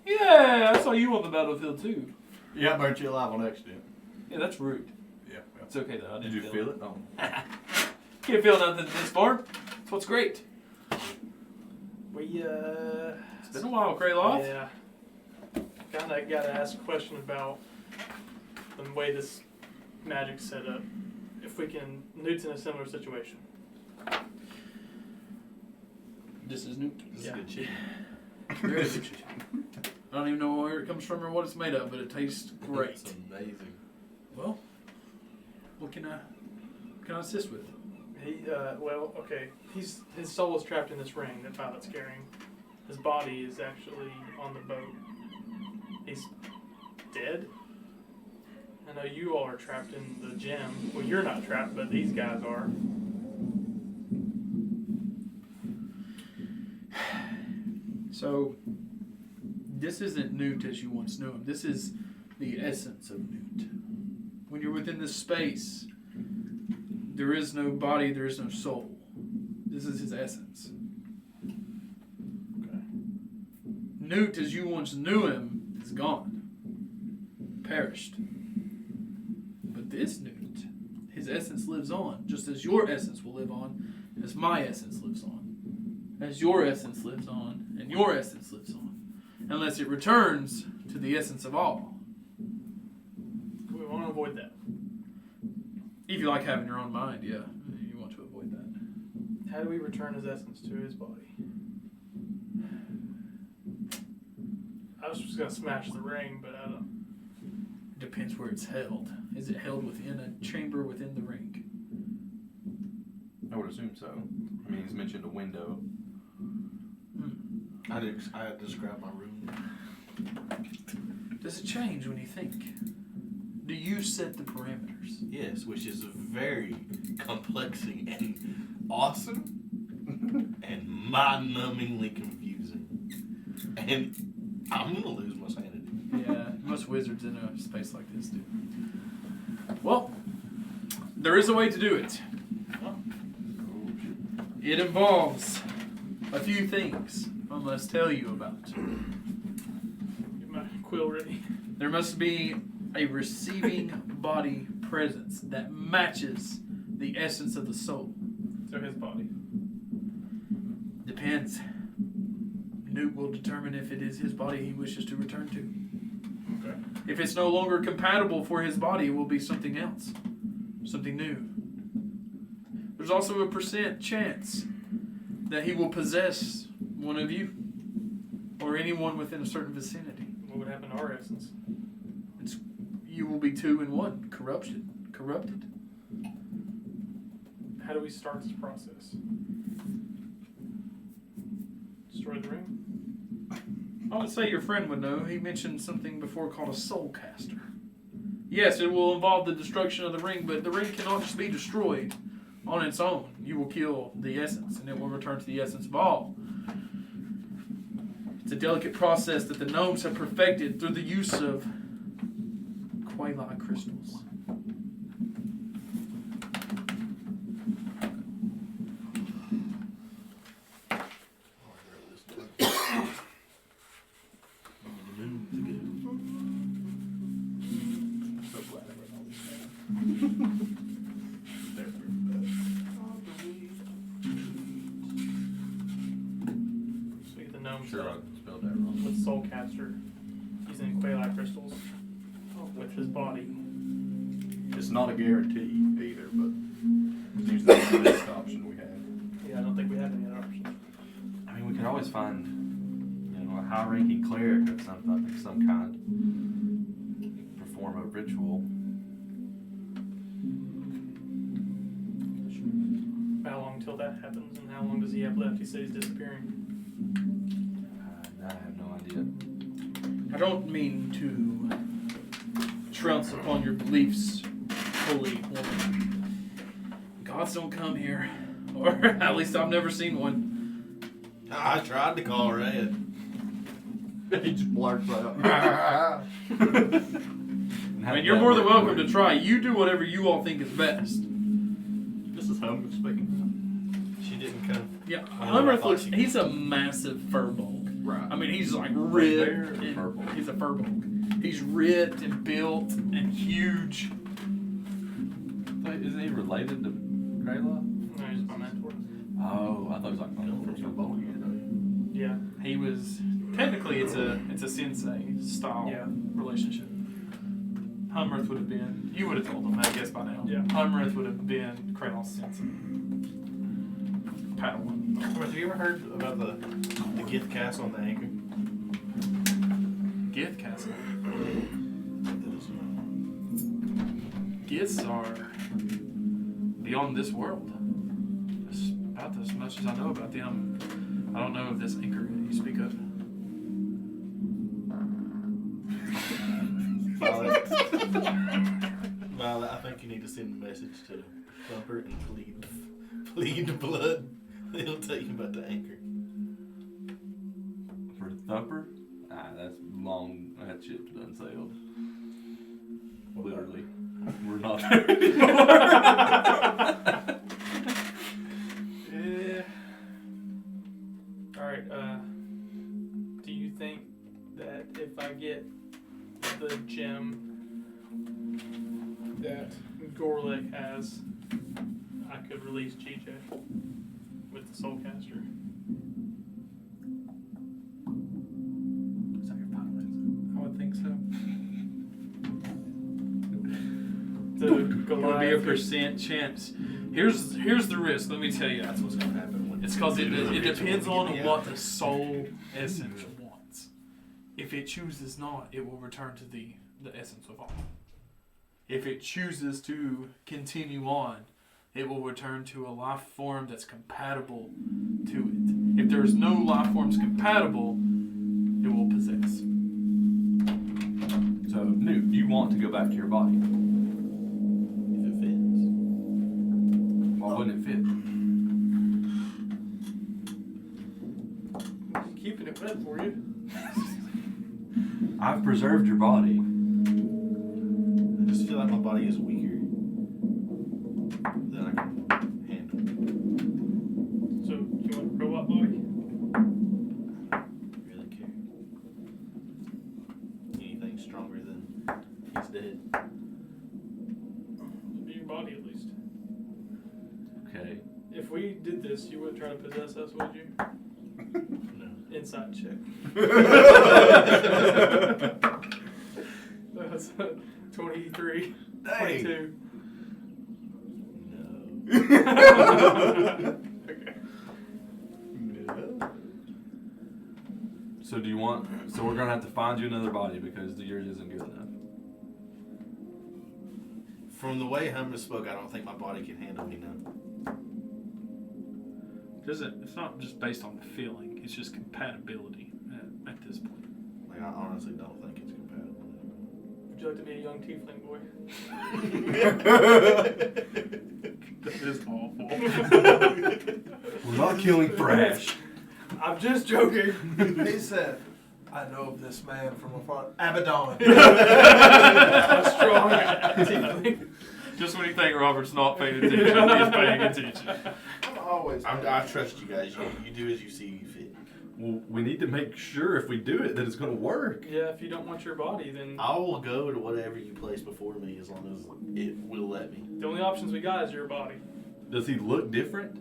yeah, I saw you on the battlefield too. Yeah, I burnt you alive on accident. Yeah, that's rude. Yeah. It's okay though. I Did didn't you feel it? Oh. Can't feel nothing this far. That's what's great. We It's been a while, Craeloth. Yeah. Kinda gotta ask a question about the way this magic's set up. If we can, Newt's in a similar situation. This is Newt. This Yeah. is good chicken. Very good. I don't even know where it comes from or what it's made of, but it tastes great. It's amazing. Well, what can I assist with? Well, okay. His soul is trapped in this ring that Violet's carrying. His body is actually on the boat. He's dead. I know you all are trapped in the gym. Well, you're not trapped, but these guys are. So, this isn't Newt as you once knew him. This is the essence of Newt. When you're within this space, there is no body, there is no soul. This is his essence. Okay. Newt, as you once knew him, is gone. Perished. But this Newt, his essence lives on, just as your essence will live on, as my essence lives on. As your essence lives on, and your essence lives on. Unless it returns to the essence of all. We want to avoid that. If you like having your own mind, yeah. You want to avoid that. How do we return his essence to his body? I was just gonna smash the ring, but I don't. Depends where it's held. Is it held within a chamber within the ring? I would assume so. I mean, he's mentioned a window. I described my room. Does it change when you think? Do you set the parameters? Yes, which is very complexing and awesome and mind-numbingly confusing. And I'm gonna lose my sanity. Yeah, most wizards in a space like this do. Well, there is a way to do it. It involves a few things I must tell you about. Get my quill ready. There must be a receiving body presence that matches the essence of the soul. So his body. Depends. Newt will determine if it is his body he wishes to return to. If it's no longer compatible for his body, it will be something else. Something new. There's also a % chance that he will possess one of you. Or anyone within a certain vicinity. What would happen to our essence? You will be 2 in 1. Corrupted. How do we start this process? Destroy the ring? I would say your friend would know. He mentioned something before called a soul caster. Yes, it will involve the destruction of the ring, but the ring cannot just be destroyed on its own. You will kill the essence, and it will return to the essence of all. It's a delicate process that the gnomes have perfected through the use of Craeloth crystals. Sure, I spelled that wrong. With Soulcaster using Craeloth crystals with his body. It's not a guarantee either, but it's usually the best option we have. Yeah, I don't think we have any other options. I mean, we could always find, a high-ranking cleric of some kind. Perform a ritual. How long till that happens, and how long does he have left? He says he's disappearing. I have no idea. I don't mean to trounce upon your beliefs, holy woman. Gods don't come here. Or at least I've never seen one. I tried to call Red. He just blurts out. I mean, you're more than welcome to try. You do whatever you all think is best. This is Homebrew speaking. She didn't come. Yeah, Well, I Hummerth thought looks, she- he's a massive furbolg. Right. I mean, he's like Bugbear ripped. or And, furbolg? he's a furbolg. He's ripped and built and huge. Isn't he related to Craeloth? No, he's my mentor. Oh, I thought he was like Yeah. He was technically it's a sensei style Yeah. relationship. Hummerth would have been, you would have told him, I guess by now. Yeah. Hummerth would have been Craeloth's sensei. Padawan. Have you ever heard about the Gith Castle on the Anchor? Gith castle. Giths are beyond this world. That's about as much as I know about them. I don't know if this anchor you speak of. Well, I think you need to send a message to Thumper and plead blood. He'll tell you about the anchor. For Thumper? That's long. That ship's done sailed. Literally. We're not there anymore. Yeah. Alright, do you think that if I get the gem that Gorlick has, I could release GJ with the Soulcaster? Is that your final answer? I would think so. To It would be a Goliath. percent chance. Here's the risk. Let me tell you. That's what's going to happen. When It's because it you do the depends ritual on again. what the soul essence wants. If it chooses not, it will return to the essence of all. If it chooses to continue on, it will return to a life form that's compatible to it. If there's no life forms compatible, it will possess. So, Newt, you want to go back to your body. If it fits. Why wouldn't it fit? Keeping it wet for you. I've preserved your body. I just feel like my body is weaker than I can handle. So, you want a robot body? Really care. Anything stronger than he's dead. It'd be your body at least. Okay. If we did this, you wouldn't try to possess us, would you? No. Inside check. That's 23. Dang. 22. No. Okay. So do you want? So we're gonna have to find you another body because yours isn't good enough. From the way Humber spoke, I don't think my body can handle me now. It's not just based on the feeling. It's just compatibility at this point. Like, I honestly don't think it's compatible. Would you like to be a young tiefling boy? That is awful. We're not killing Thrash. I'm just joking. He said, I know of this man from afar. Abaddon. A strong tiefling. Just when you think Robert's not paying attention, he's paying attention. I'm always. I trust you guys. You do as you see fit. Well, we need to make sure if we do it that it's gonna work. Yeah, if you don't want your body, then I will go to whatever you place before me as long as it will let me. the only options we got is your body. Does he look different?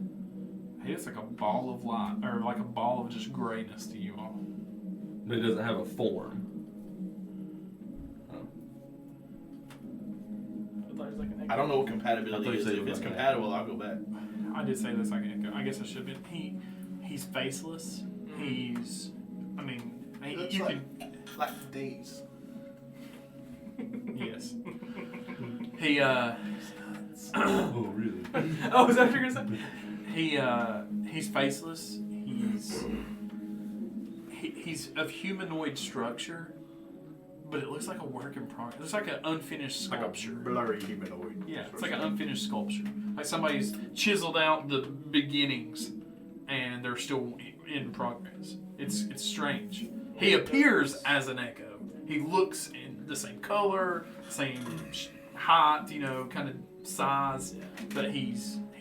He is like a ball of light, or like a ball of just grayness to you all. But he doesn't have a form. I don't know what I compatibility thought you is. said you If were it's gonna- compatible, I'll go back. I did say this. I guess I should have been. He's faceless. He's. I mean, Looks you like, can. like D's. Yes. He. Oh, really? Oh, is that what you're gonna say? He's faceless. He's of humanoid structure, but it looks like a work in progress. It looks like an unfinished sculpture. Blurry humanoid. Yeah, it's like an unfinished sculpture. Like somebody's chiseled out the beginnings, and they're still in progress. It's strange. He appears as an echo. He looks in the same color, same height, kind of size, but he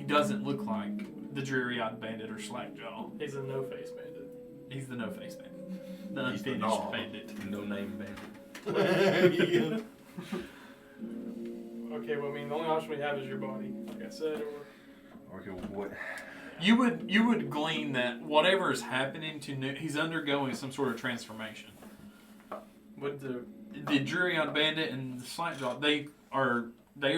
doesn't look like the dreary-eyed bandit or Slackjaw. He's a no-face bandit. He's the no-face bandit. The He's the unfinished knob. bandit. No name bandit. Okay, well, I mean, the only option we have is your body, like I said, or Okay, what? You would glean that whatever is happening to Newt, he's undergoing some sort of transformation. would the The dreary-eyed bandit and the Slackjaw, they are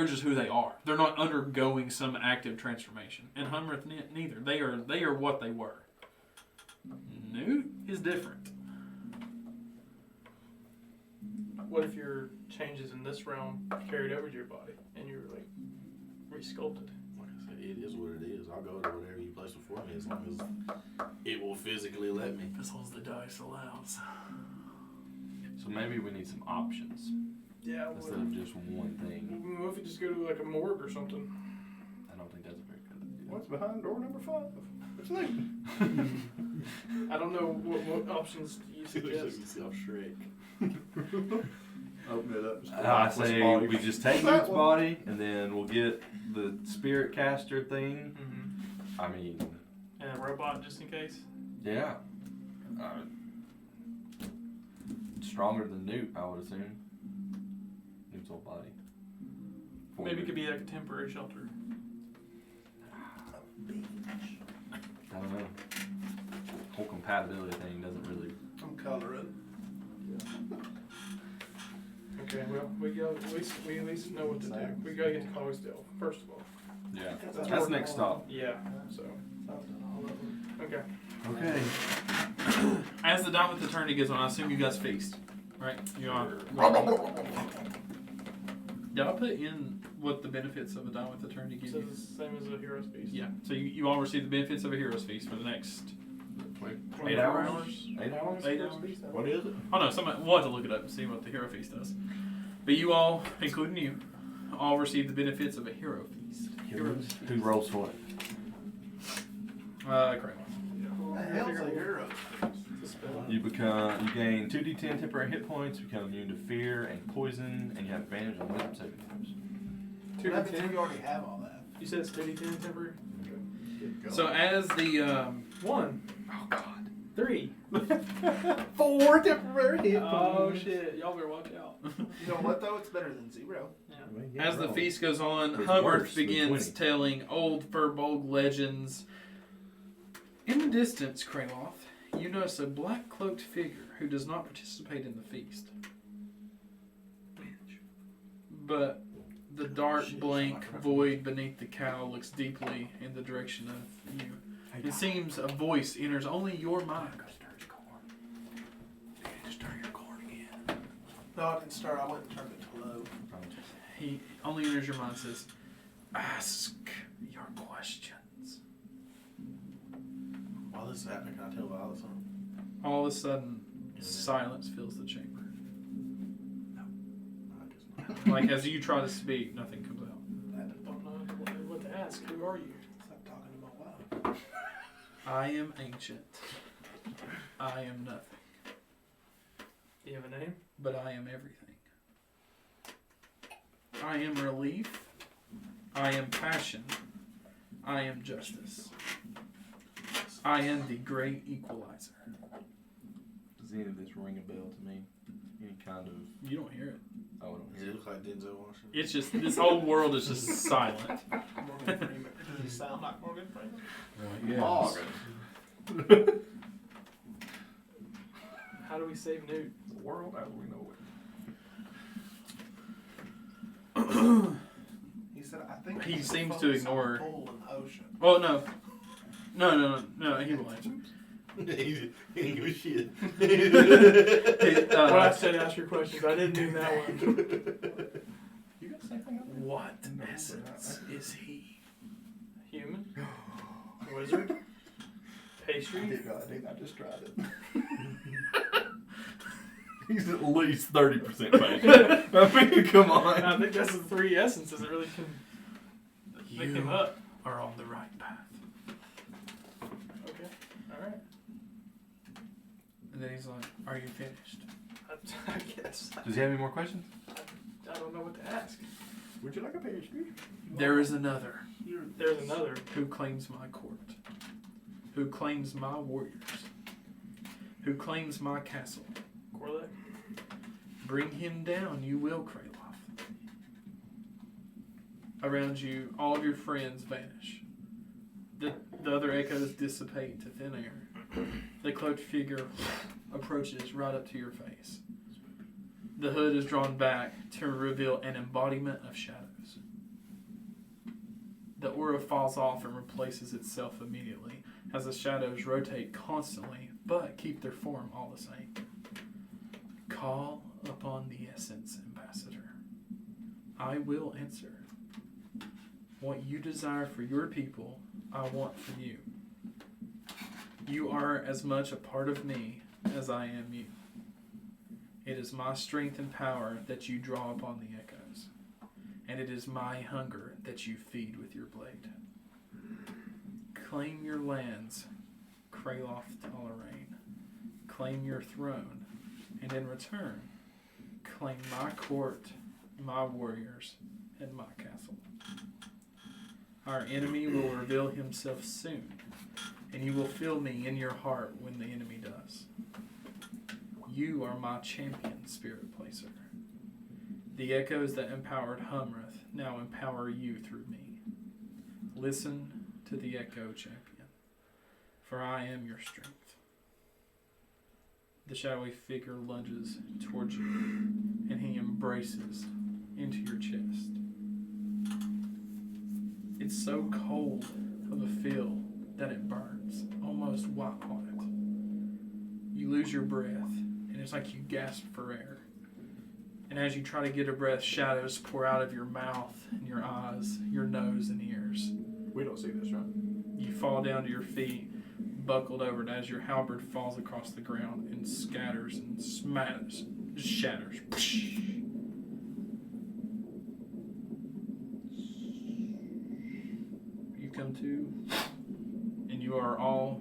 just who they are. They're not undergoing some active transformation. And Humrith neither. They are what they were. Newt is different. what if your changes in this realm carried over to your body and you were like resculpted? Like I said, it is what it is. I'll go to whatever you place before me as long as it will physically let me. As long as the dice allows. So maybe we need some options Yeah. instead of just one thing. What if you just go to like a morgue or something? I don't think that's a very good idea. What's behind door number 5? It's new. I don't know what options do you suggest. yourself Shrek. Open it up. I say body. we just take That Newt's one. body and then we'll get the spirit caster thing. Mm-hmm. I mean, And a robot just in case. yeah. Stronger than Newt, I would assume. Newt's whole body. Maybe it could be like a temporary shelter. I don't know. Whole compatibility thing doesn't really. I'm coloring. Okay, well we at least know what to do. We gotta get to Coaldagim first of all. Yeah. That's That's next stop. Yeah. So okay. Okay. As the Diamond Eternity goes on, I assume you guys feast. Right? You are. Did I put in what the benefits of a Diamond Eternity give So you? it's the same as a hero's feast. Yeah. So you all receive the benefits of a hero's feast for the next 8 hours? 8 hours? 8 hours. What is it? Oh no, we'll have to look it up and see what the hero feast does. But you all, including you, all receive the benefits of a hero feast. Who rolls for it? Craeloth. What the hell's a hero? You gain 2d10 temporary hit points, become immune to fear and poison, and you have advantage on wisdom saving throws. That means we already have all that. You said it's 2d10 temporary? So as the 1. oh god. 3. 4 temporary hit Oh shit, y'all better watch out. You know what though? It's better than 0. Yeah. As the feast goes on, It's Hummer worse than begins 20. telling old Furbolg legends. In the distance, Craeloth, you notice a black-cloaked figure who does not participate in the feast. Mitch. but the dark, blank void beneath the cow looks deeply in the direction of you. It seems a voice enters only your mind. Stir your corn again. No, I didn't start. I went and turned it to low. He only enters your mind and says, ask your questions. While this is happening, can I tell Violet something? All of a sudden, silence fills the chamber. I guess not. Like as you try to speak, nothing comes out. I don't know what to ask. Who are you? Stop talking to my wife. I am ancient. I am nothing. Do you have a name? But I am everything. I am relief. I am passion. I am justice. I am the great equalizer. Does any of this ring a bell to me? Any kind of... You don't hear it. I don't Does hear it it. look like Denzel Washington? It's just, this whole world is just silent. Morgan Freeman. Does he sound like Morgan Freeman? How do we save Newt? The world as we know it. He said, I think He we should seems to focus on ignore- the pool in the ocean. Oh, no. No, he will answer. He didn't give a shit. When I said ask your questions, I didn't mean that one. You got the same thing? What essence is he? Human? Wizard? Pastry? I just tried it. He's at least 30% patient. I mean, come on. I think that's the three essences that really can pick him You up. are on the right path. Okay. Alright. And then he's like, are you finished? I guess. Does he have any more questions? I don't know what to ask. Would you like a pastry? There is another There's another. who claims my court, who claims my warriors, who claims my castle. Corlec? Bring him down, you will, Craeloth. Around you, all of your friends vanish. The other echoes dissipate to thin air. The cloaked figure approaches right up to your face. The hood is drawn back to reveal an embodiment of shadows. The aura falls off and replaces itself immediately as the shadows rotate constantly but keep their form all the same. Call upon the essence, ambassador. I will answer. What you desire for your people, I want for you. You are as much a part of me as I am you. It is my strength and power that you draw upon the echoes, and it is my hunger that you feed with your blade. Claim your lands, Craeloth Tala-Rane. Claim your throne, and in return, claim my court, my warriors, and my castle. Our enemy will reveal himself soon, and you will feel me in your heart when the enemy does. You are my champion, Spirit Placer. The echoes that empowered Humrith now empower you through me. Listen to the echo, champion, for I am your strength. The shadowy figure lunges towards you, and he embraces into your chest. It's so cold of a feel that it burns, almost white hot. You lose your breath, and it's like you gasp for air. And as you try to get a breath, shadows pour out of your mouth and your eyes, your nose and ears. We don't see this, right? You fall down to your feet, buckled over, and as your halberd falls across the ground and scatters and smatters, shatters. You come to, and you are all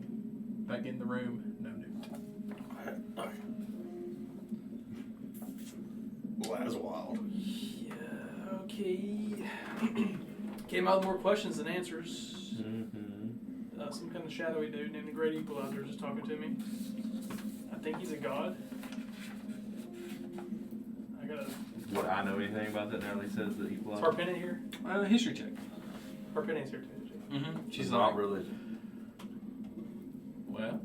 back in the room. No Newt. Well, that is wild. Yeah, okay. Came out with more questions than answers. Some kind of shadowy dude named the Great Equalizer just talking to me. I think he's a god. I gotta... Would I know anything about that now that he says the Is equalizer? Harpenna here? History check. Harpenna's here too. Mm-hmm. She's not religion. Well,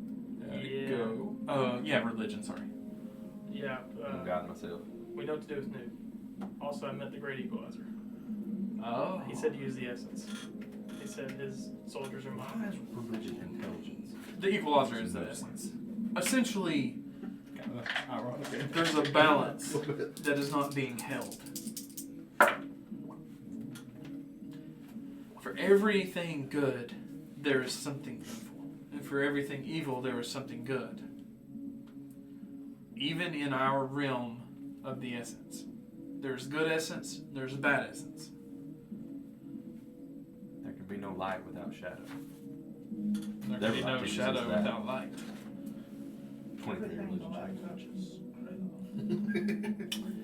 Yeah. go. Yeah, religion. Sorry. Yeah. I'm God myself. We know what to do with Newt. Also, I met the Great Equalizer. Oh. He said to use the essence. He said his soldiers are Why mine. is religion intelligence? The equalizer is the essence. Essentially, Ironic. there's a balance that is not being held. For everything good, there is something evil. And for everything evil, there is something good. Even in our realm of the essence. There's good essence, there's bad essence. There can be no light without shadow. There Their can be no light shadow is that. without light. 23 religions.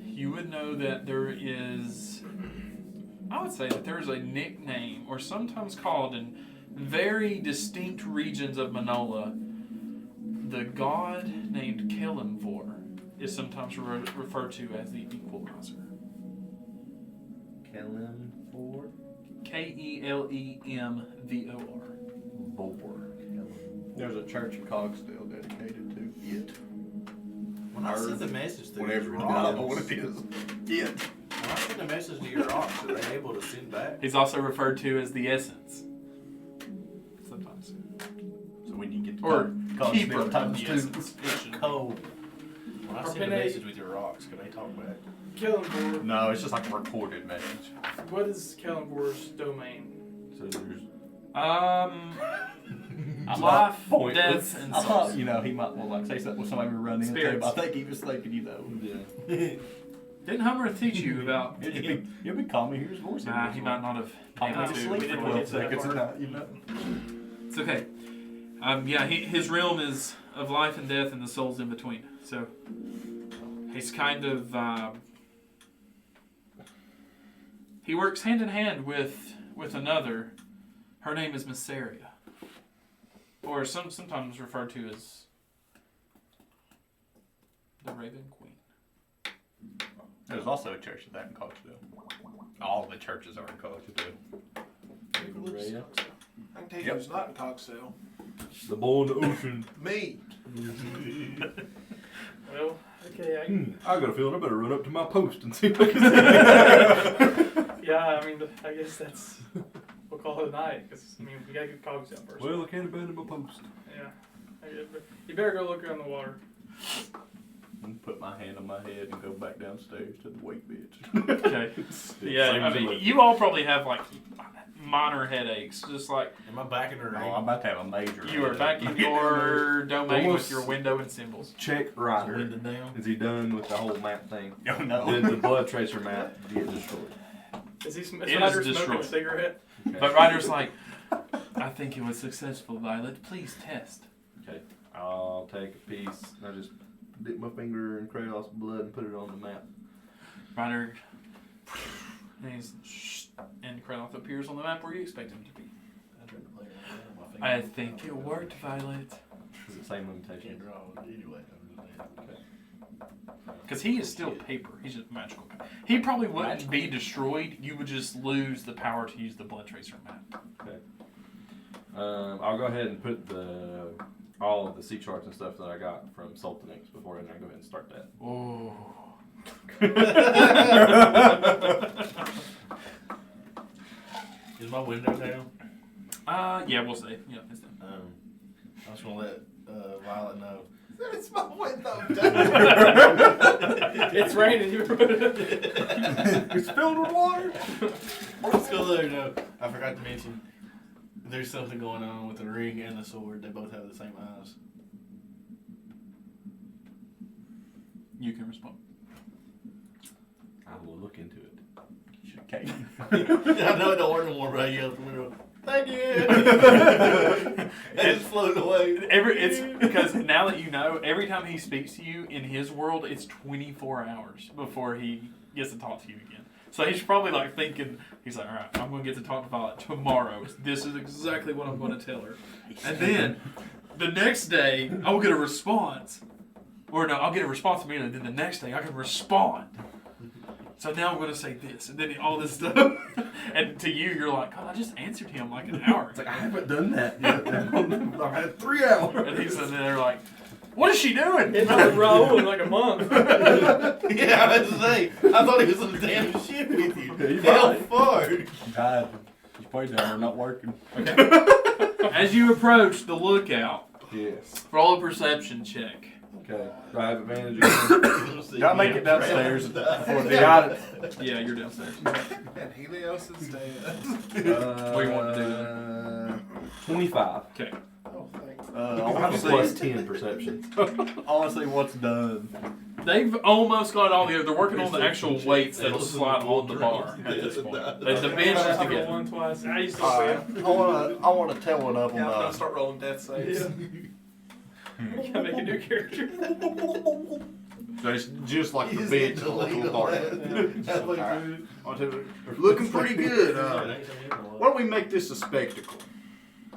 You would know that there is, I would say that there is a nickname, or sometimes called in very distinct regions of Manola, the god named Kelemvor is sometimes referred to as the equalizer. Kelemvor? Kelemvor. Vor. There's a church in Cogsdale dedicated to it. When I send the message to Whatever. these I don't know what rocks, it is. It. when I send a message to your rocks, are they able to send back? He's also referred to as the essence. Sometimes. So when you get to Or Cogsdale keeper of times the 2. essence. It should be. Cold. When I send a Arpene- message with your rocks, can they talk back? Kelemvor. No, it's just like a recorded message. What is Kelemvor's domain? So there's Life, Point. death, and I thought, souls. you know, he might well like say something when somebody would run into him. Spirits. I think he was thinking, you know. yeah. Didn't Homer teach you about? You'll be calm and hear his voice. Nah, he might not have. Calm able to to. sleep We for didn't 12 get to that seconds. part. Not, you know. It's okay. Yeah, his realm is of life and death and the souls in between. So he's kind of he works hand in hand with another. Her name is Massaria, or sometimes referred to as the Raven Queen. There's also a church of that in Cogsdale. All the churches are in Cogsdale. Rhea. I can tell you who's not in Cogsdale. The boy in the ocean. Me. Well, okay, I got a feeling I better run up to my post and see if I can yeah, I mean, I guess that's, we'll call it a night, because, I mean, we gotta get cogs out first. Well, I can't abandon my post. Yeah. You better go look around the water. Put my hand on my head and go back downstairs to the weight bench. Okay. Yeah, Same I as mean, a- you all probably have like minor headaches, just like Am I back in her Oh, name? I'm about to have a major. you are back in your domain Almost- with your window and symbols. Check Is Ryder. Linda down? Is he done with the whole map thing? Oh no. Did the blood tracer map get destroyed? Is he It is Ryder smoking destroyed. a cigarette? But Ryder's like, I think it was successful, Violet. Please test. Okay. I'll take a piece. I just dip my finger in Craeloth's blood and put it on the map. Ryder, and Craeloth appears on the map where you expect him to be. I tried to play around with my finger. I think it worked, Violet. It's the same limitation. Can't draw it anyway. Because he is still paper. He's just magical. He probably wouldn't be destroyed. You would just lose the power to use the blood tracer map. Okay. I'll go ahead and put all of the sea charts and stuff that I got from Sultanix before I go ahead and start that. Oh. Is my window down? Yeah, we'll see. Yeah, it's done. I was gonna let Violet know. It's my window. It's raining. It's filled with water. I was gonna let her know. I forgot to mention. There's something going on with the ring and the sword. They both have the same eyes. You can respond. I will look into it. Okay. I know it don't work no more, but I yelled from the window. Thank you. And it's floating away. It's because now that you know, every time he speaks to you in his world, it's 24 hours before he gets to talk to you again. So he's probably like thinking, he's like, all right, I'm going to get to talk to Violet tomorrow. This is exactly what I'm going to tell her. And then the next day, I'll get a response. Or no, I'll get a response immediately. Then the next day, I can respond. So now I'm going to say this. And then all this stuff. And to you, you're like, God, I just answered him like an hour It's ago. like, I haven't done that yet. I've had 3 hours. And he's sitting there like, What is she doing? It's been rolling like a month. Yeah, I was to say. I thought he was on the damn ship with you. Hell far. I'm tired. These plates down are not working. As you approach the lookout, Yes. roll a perception check. Okay. Do I have advantage again? Gotta make it downstairs before they Got it. Yeah, you're downstairs. And Helios is dead. What do you want to do? 25. Okay. Oh, thanks. I I want have to a see. plus 10 perception. I want to see what's done. They've almost got all the other. They're working on the actual weights that'll slide on the bar at this point. The bench is I rolled together. one twice. I used to Alright, win. I want to tell one of them. Yeah, I'm gonna start rolling death saves. Gotta make a new character. It's just like the He's bench the will lead fall on apart. that. Alright. Looking pretty good. Why don't we make this a spectacle?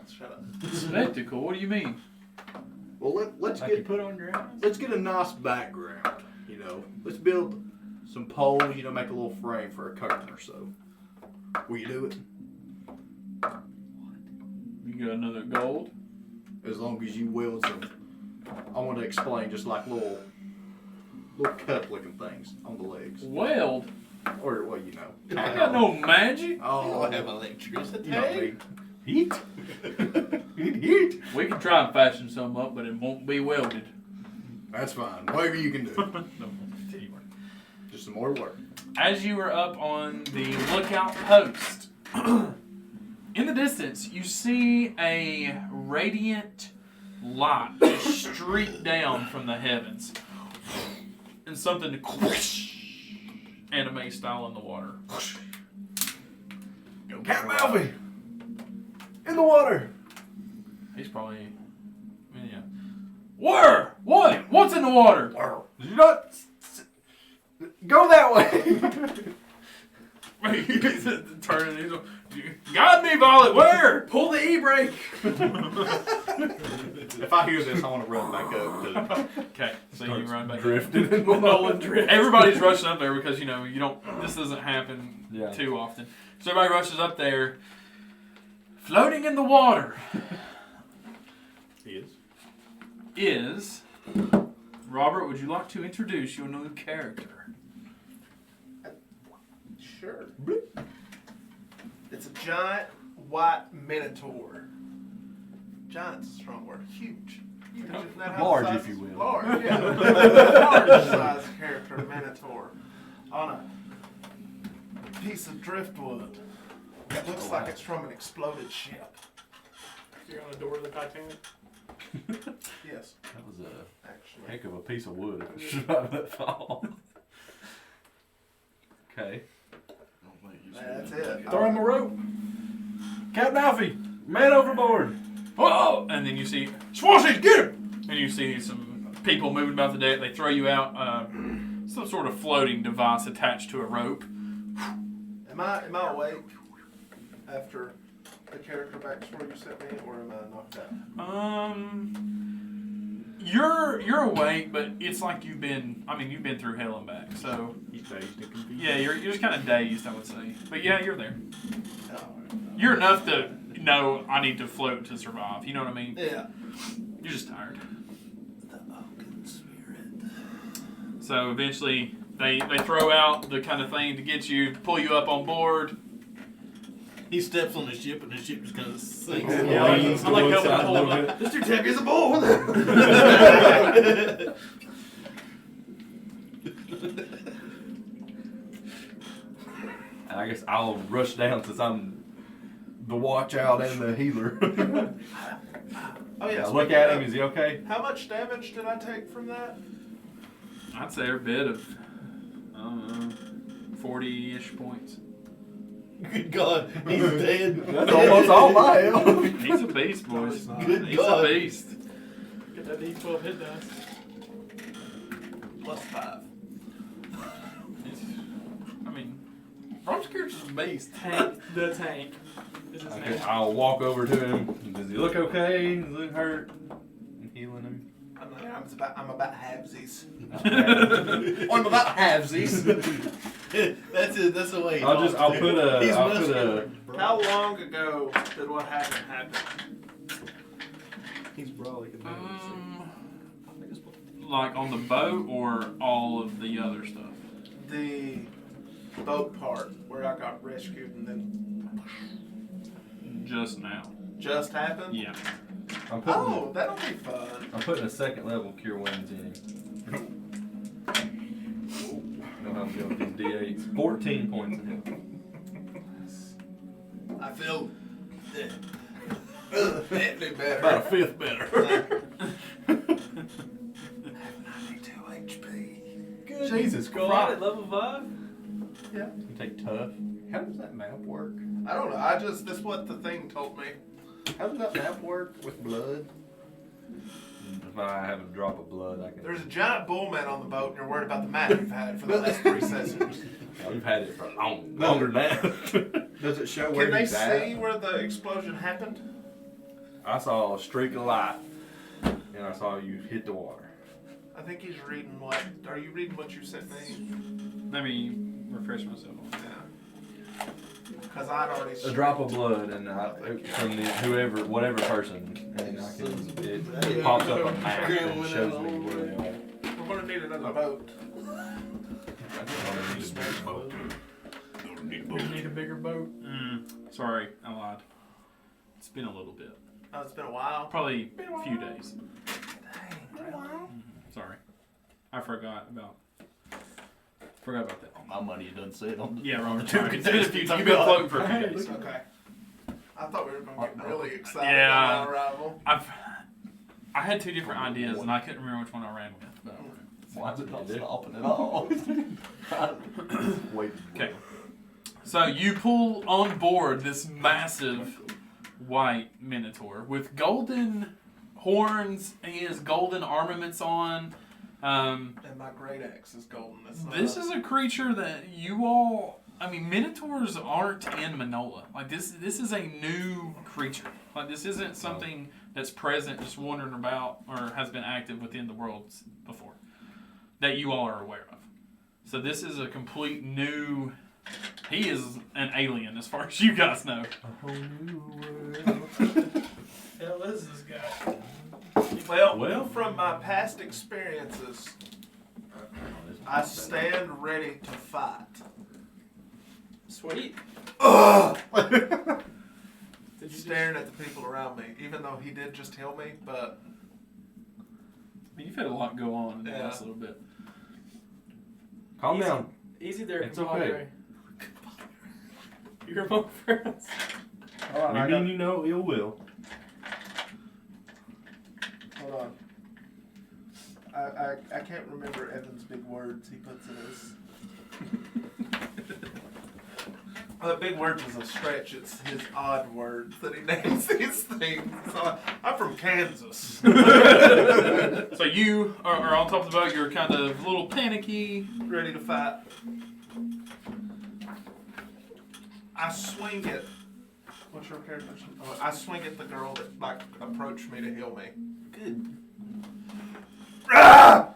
Shut up. Spectacle? What do you mean? Well, let's get put on your eyes. let's get a nice background. You know, let's build some poles. You know, make a little frame for a curtain or so. Will you do it? You got another gold? As long as you weld some. I want to explain just like little cup looking things on the legs, Weld? or well, you know. I got no magic. You Oh, don't have electricity. you know me. Heat? Heat. We can try and fashion some up, but it won't be welded. That's fine. Whatever you can do. Just some more work. As you are up on the lookout post, in the distance, you see a radiant light just streak down from the heavens. And something to anime style in the water. Go Cat Malfi! In the water! He's probably, yeah. Where? What? What's in the water? Did you not go that way? He's turning. He's like, guide me, Violet. Where? Pull the e-brake. If I hear this, I want to run back up. Okay, so you run back. Drifting. Manola drift. Everybody's rushing up there because you don't. This doesn't happen Yeah. too often. So everybody rushes up there. Floating in the water is Robert. Would you like to introduce your new character? Sure. It's a giant white minotaur. Giant's a strong word. Huge. Huge. Isn't that how Large, the if size you is? will. Large, yeah. Large size character, minotaur. On a piece of driftwood. It looks like it's from an exploded ship. You're on the door of the Titanic. Yes, That was a actually. heck of a piece of wood. Survive that fall. Okay. That's it. Throw him a rope. Captain Alfie, man overboard. Whoa! And then you see Swashies, get him! And you see some people moving about the deck. They throw you out some sort of floating device attached to a rope. Am I awake after the character backstory you sent me, or am I knocked out? You're awake, but it's like you've been through hell and back. So yeah, you're just kind of dazed, I would say. But yeah, you're there. You're enough to know I need to float to survive. You know what I mean? Yeah. You're just tired. The oaken spirit. So eventually they throw out the kind of thing to get you, pull you up on board. He steps on the ship and the ship just kind of sinks. Yeah, I like helping him hold up. This dude's heavy as a bull. And I guess I'll rush down since I'm the watch out and the healer. Oh yeah. Look at him. Is he okay? How much damage did I take from that? I'd say every bit of, I don't know, 40-ish points. Good God, he's dead. That's almost all my health. He's a beast, boys. Good He's God. a beast. Get that D12 hit dice. +5. I mean, Rob's character's a beast. Tank. The tank. Is his Okay, name. I'll walk over to him. Does he look okay? Does he look hurt? I'm healing him. I'm about halvesies. I'm about halvesies. That's it. That's the way. He I'll talks, I'll too. put a. He's I'll put muscular. a. How long ago did what happened happen? He's probably I think it's like on the boat or all of the other stuff? The boat part where I got rescued and then Just now. just happened. Yeah. Oh, that'll be fun. I'm putting a second level cure wounds in him. Know how I'm going with these D8s. 14 points in him. I feel definitely better. About a fifth better. 92 HP. Jesus Go on Christ. at level 5? Yeah. You take tough. How does that map work? I don't know. That's what the thing told me. How does that map work with blood? If I have a drop of blood, I can. There's a giant bullman on the boat, and you're worried about the map you've had for the last 3 sessions. We've had it for longer than that. Does it show where Can they he's at? see where the explosion happened? I saw a streak of light, and I saw you hit the water. I think he's reading what. Are you reading what you sent me? Let me refresh myself. Yeah. Because I'd already. A drop of blood, and from whatever person, and it pops up a map and shows me where they are. We're going to need another boat. We need a bigger boat. Sorry, I lied. It's been a little bit. Oh, it's been a while. Probably a few days. Dang. Sorry. I forgot about that. My money doesn't say it on the. Yeah, Robert. Two Sorry. It's been a few- contestants. You've been floating for a few days. Okay. I thought we were going to get really excited Yeah. about our arrival. I had 2 different ideas and I couldn't remember which one I ran with. But Why is it not stopping at all? Wait. okay. So you pull on board this massive white minotaur with golden horns. He has golden armaments on. And my great axe is golden. This is a creature that you all. I mean, minotaurs aren't in Manola. Like this is a new creature. Like this isn't something that's present, just wandering about, or has been active within the world before that you all are aware of. So this is a complete new. He is an alien as far as you guys know. A whole new world. Hell is this guy? Well, from my past experiences, I stand ready to fight. Sweet. Did you Staring at the people around me, even though he did just heal me, but I mean, you've had a lot go on in the Yeah. last little bit. Calm down. Easy there, It's compadre. okay. You're among friends. Hold on, We mean you know ill will. hold on. I can't remember Evan's big words he puts in his. The big words is a stretch. It's his odd words that he names these things. So I'm from Kansas. So you are on top of the boat. You're kind of a little panicky. Ready to fight. I swing at. What's your character? Oh, I swing at the girl that approached me to heal me. Good. Ah!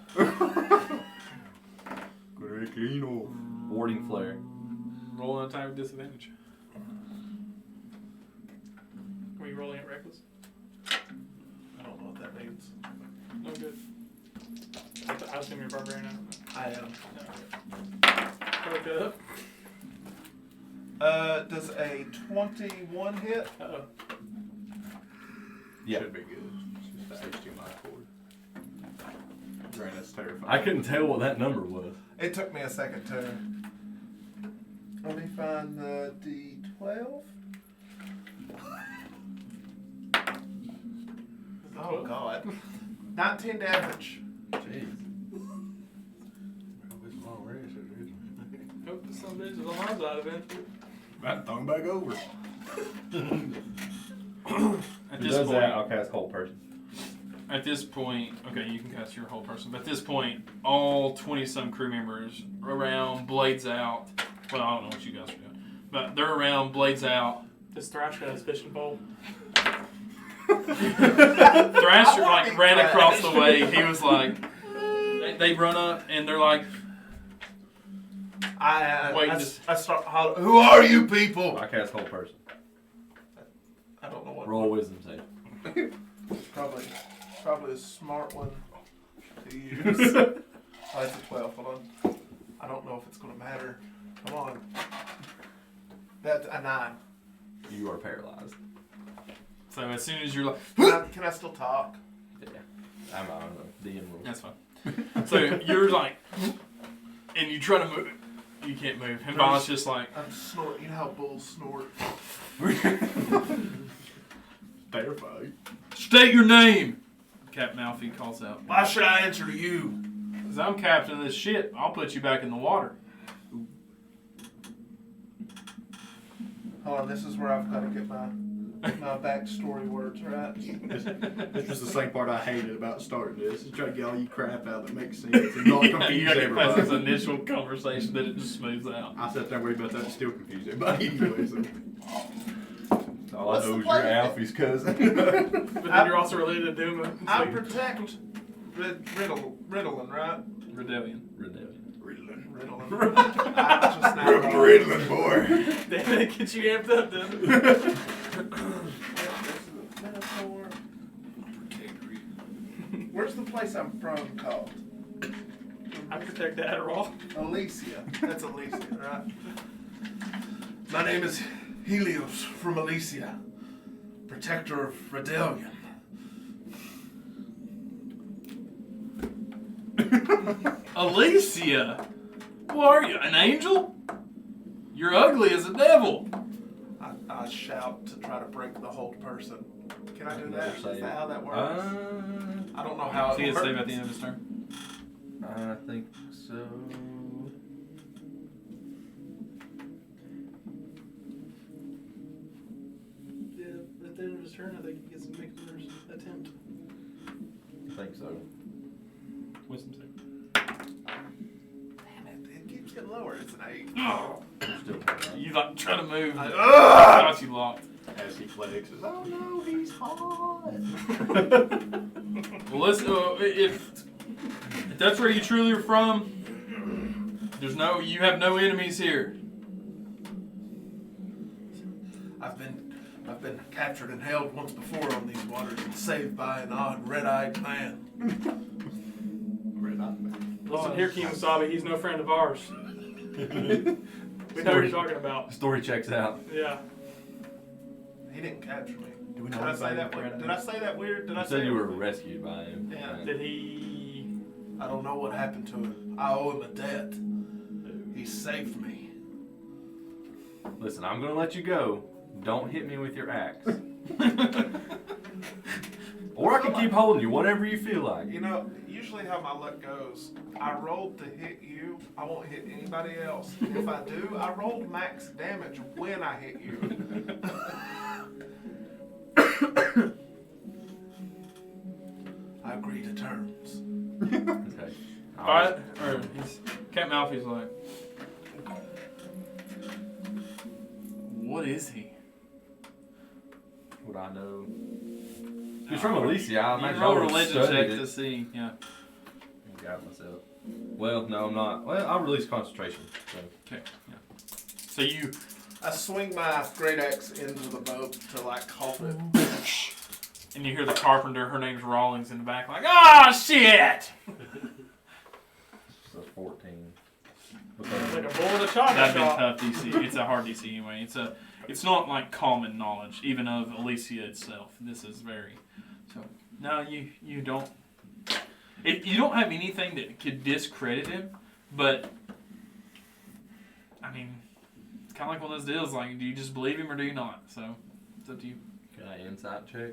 Warding flare. Roll an attack with disadvantage. Were you rolling at reckless? I don't know what that means. No good. I assume you're a barbarian. I don't know. I am. Okay. Does a 21 hit? Uh-oh. Yeah. Should be good. It's just the HDMI cord. Drain, that's terrifying. I couldn't tell what that number was. It took me a second to. Let me find the D12. Oh God. 19 damage. Jeez. Hope some bitch is on my side eventually. Right, throw him back over. At Who this does point, that? I'll cast Hold Person. At this point, okay, you can cast your whole person. But at this point, all 20-some crew members are around, blades out. Well, I don't know what you guys are doing, but they're around, blades out. This Thrash got his fishing pole. Thrasher like ran across the way. He was like, they run up and they're like, Wait, I start hollering, who are you people? I cast Hold Person. I don't know what. Roll Wisdom save. Probably a smart one to use. Oh, it's a 12. Hold on. I don't know if it's going to matter. Come on. That's a 9. You are paralyzed. So as soon as you're like, Can I still talk? Yeah. I don't know. DM rules. that's fine. So you're like, and you try to move. You can't move. And Violet's just like, I'm snorting. You know how bulls snort? Terrified. state your name. Captain Alfie calls out. Why should I answer to you? Because I'm captain of this ship. I'll put you back in the water. Hold on. This is where I've got to get my backstory words right. This was the same part I hated about starting this. Is trying to get all you crap out that makes sense and not You confuse gotta get past this everybody. initial conversation that it just smooths out. I sat there worried about that and still confuse everybody anyway. So. All What's I know the is plan? you're Alfie's cousin. But then you're also related to Duma. It's I like- protect Riddlin, right? Rebellion. Riddlin. I just now. Riddling, boy. Damn it, get you amped up, then. Minotaur. Where's the place I'm from called? I protect the Adderall. Alicia. That's Alicia, right? My name is Helios from Alicia, protector of Redelion. Alicia? What are you, an angel? You're ugly as a devil. I shout to try to break the hold person. Can I do that? Never say Is that how that works? I I don't know how So he it gets works. saved at the end of his turn. think so. Yeah, at the end of his turn, I think he gets to make another attempt. I think so. Wisdom save. Damn it, it keeps getting lower. It's an 8. Oh, Still paralyzed. you like try to move. Ugh! Got you locked. As he flexes, oh no, he's hot. Well, listen. If that's where you truly are from, you have no enemies here. I've been captured and held once before on these waters and saved by an odd red-eyed man. Listen, here, King Wasabi, he's no friend of ours. We know what you're talking about. Story checks out. Yeah. He didn't capture me. Do we know Did I say anybody that weird? Did I say that weird? Did I You say said you were it weird? rescued by him. Yeah. Right. Did he? I don't know what happened to him. I owe him a debt. He saved me. Listen, I'm gonna let you go. Don't hit me with your axe. Or I can keep holding you, whatever you feel like. You know, usually how my luck goes, I rolled to hit you, I won't hit anybody else. And if I do, I rolled max damage when I hit you. I agree to terms. Okay. Captain Alfie's like, what is he? Would I know? He's from Alicia. I You imagine roll I a would've religion studied check it. to see. Yeah. I got myself. Well, no, I'm not. Well, I'll release concentration. So. Okay. Yeah. So you I swing my great axe into the boat to like halt it. and you hear the carpenter. Her name's Rawlings in the back, like, ah, shit. So 14. It's like a bull with a shotgun That'd been shot. tough DC. It's a hard DC anyway. It's not like common knowledge, even of Alicia itself. This is very so. No, you don't. You don't have anything that could discredit him, but I mean, it's kind of like one of those deals. Like, do you just believe him or do you not? So it's up to you. Can I insight check?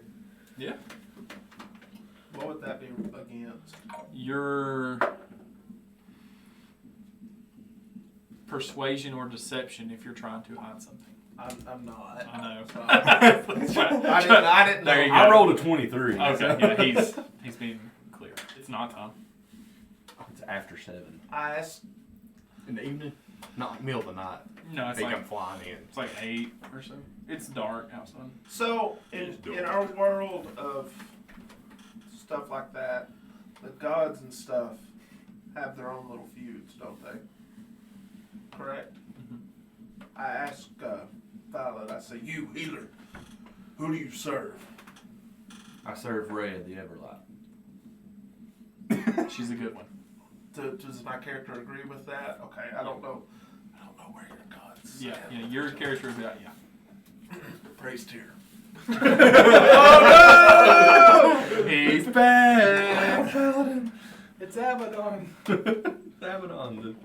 Yeah. What would that be against? Your persuasion or deception if you're trying to hide something. I'm not. I know. I didn't know. There you go. I rolled a 23. Okay, yeah, he's being clear. It's not time. It's after 7. I asked. In the evening? Not middle of the night. No, it's They like come flying in. it's like 8 or so. It's dark outside. So, in our world of stuff like that, the gods and stuff have their own little feuds, don't they? Correct? I ask Violet, I say, you, healer, who do you serve? I serve Red, the Everlight. She's a good one. Does my character agree with that? Okay, I don't know where your gods. Yeah, your character is about, Praise tier. Oh no! He's back! Paladin! It's Abaddon. Abaddon,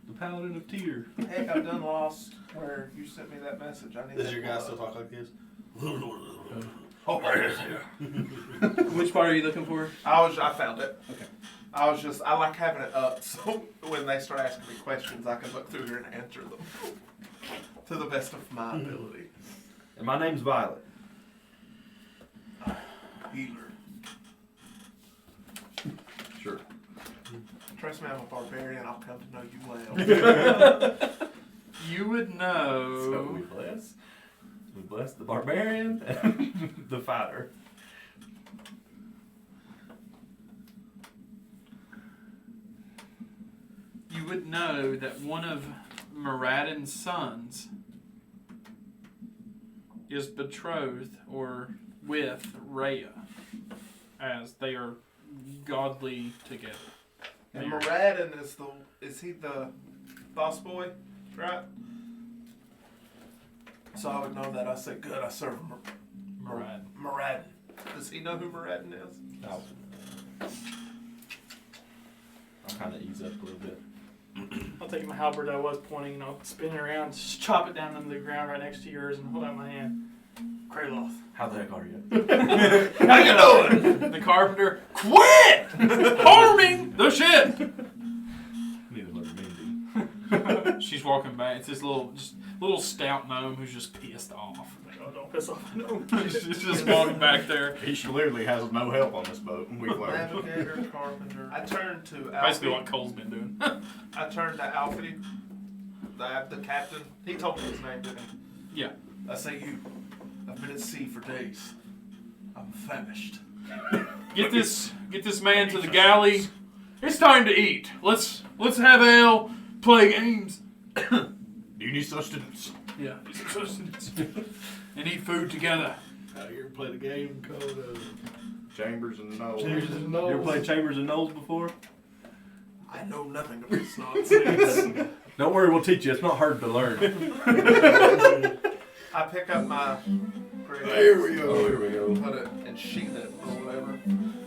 the paladin of Tyr. Heck, I've done lost where you sent me that message. I need Does that your guy pulled still up. talk like this? Which part are you looking for? I found it. Okay. I like having it up so when they start asking me questions, I can look through here and answer them to the best of my ability. And my name's Violet. Healer. Sure. Trust me, I'm a barbarian. I'll come to know you well. You would So know. we bless the barbarian and the fighter. You would know that one of Moradin's sons is betrothed or with Rhea, as they are godly together. And Moradin is he the boss boy, right? So I would know that. I said, good, I serve Moradin. Moradin. Does he know who Moradin is? No. I'll kind of ease up a little bit. I'll take my halberd I was pointing and I'll spin it around, just chop it down into the ground right next to yours and hold out my hand. Craeloth. How the heck are you? How you doing? The carpenter, quit harming the ship. Neither let her be. She's walking back. It's this little stout gnome who's just pissed off. Oh, don't piss off. No. She's just walking back there. He clearly has no help on this boat, and we've learned. Navigator, carpenter. I turned to Basically Alfie. what Cole's been doing. I turned to Alfie, the captain. He told me his name, didn't he? Yeah. I say, I've been at sea for days. I'm famished. Get this man to the galley. It's time to eat. Let's have ale, play games. Do you need sustenance? Yeah. And eat food together. Out here and play the game called Chambers and Knowles. You ever played Chambers and Knowles before? I know nothing of this nonsense. Don't worry, we'll teach you. It's not hard to learn. I pick up my great There we Oh, go. here we go. put it and sheath it or whatever.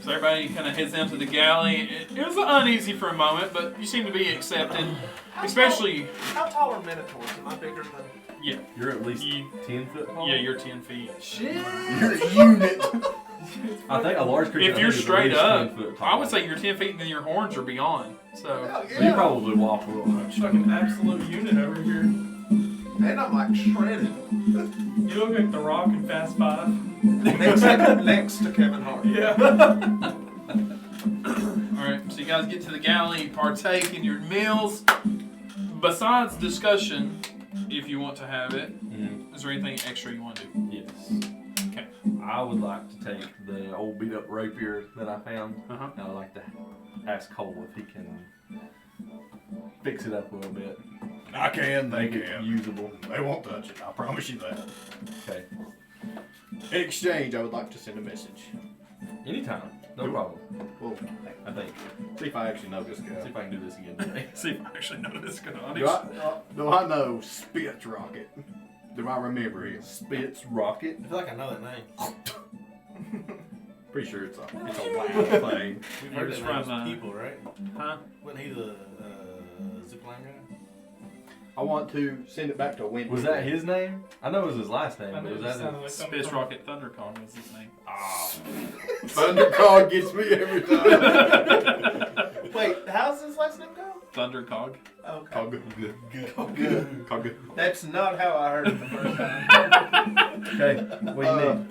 So everybody kind of heads down to the galley. It was uneasy for a moment, but you seem to be accepted. Especially, How tall are minotaurs? Am I bigger than? yeah, You're at least You- 10 foot tall? yeah, you're 10 feet. Shit. You're a unit. I think a large creature. If you're is at straight least up, 10 foot tall. I would say you're 10 feet and then your horns are beyond. So, Hell So you yeah. probably walk a little much. Fucking absolute unit over here. And I'm like shredded. You look like The Rock in Fast 5. next to Kevin Hart. Yeah. alright, so you guys get to the galley, partake in your meals. Besides discussion, if you want to have it, is there anything extra you want to do? Yes. Okay. I would like to take the old beat up rapier that I found. Uh-huh. And I'd like to ask Cole if he can fix it up a little bit. I can, they Make it can. usable. They won't touch it, I promise you that. Okay. In exchange, I would like to send a message. Anytime. No problem. Well, I think. see if I actually know this See guy. if I can do this again today. See if I actually know this going on. Do I know Spitz Rocket? Do I remember him? Spitz Rocket. I feel like I know that name. Pretty sure it's a wild thing. We've He heard was that name from, as people, right? Huh? Wasn't he the zipline guy? I want to send it back to Wendy. Was that his name? I know it was his last name, I but know was it that sounded his? like Space Rocket Thundercon was his name. Thundercog gets me every time. Wait, how's his last name go? Thundercog. Okay. Cog. Cog. That's not how I heard it the first time. Okay. What do you need?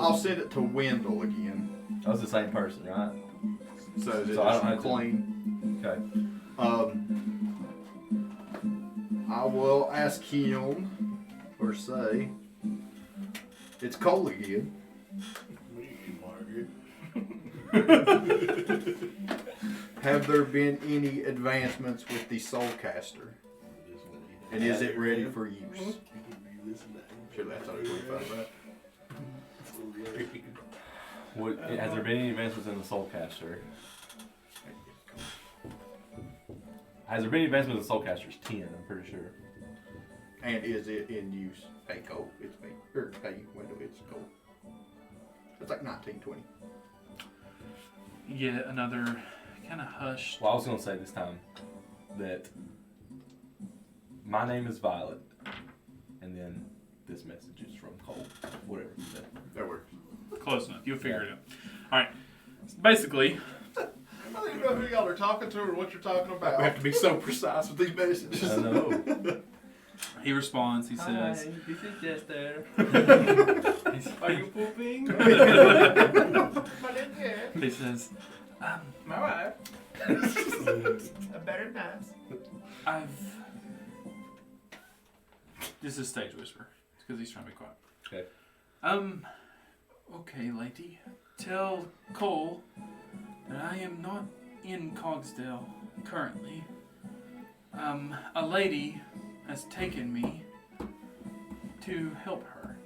I'll send it to Wendell again. That was the same person, right? So that So I don't it's have to- clean. Okay. I will ask him, or say, it's Cole again. Have there been any advancements with the Soulcaster? And is it ready for use? Sure, that's 125, right? What, has there been any advancements in the Soulcaster? Has there been advancement of the Soulcaster's 10? I'm pretty sure. And is it in use? Hey, Cole, it's me. Or, hey, window, it's Cole. It's like 1920. Yet another kind of hushed. Well, I was going to say this time that my name is Violet, and then this message is from Cole. Whatever you said. That works. Close enough. You'll figure it out. All right. Basically, I don't even know who y'all are talking to or what you're talking about. We have to be so precise with these messages. I know. he responds. He says, this is Jester. Are you pooping? he says, My wife. A better nice. This is stage whisper. It's because he's trying to be quiet. Okay. Okay, lady. Tell Cole that I am not in Cogsdale currently. A lady has taken me to help her.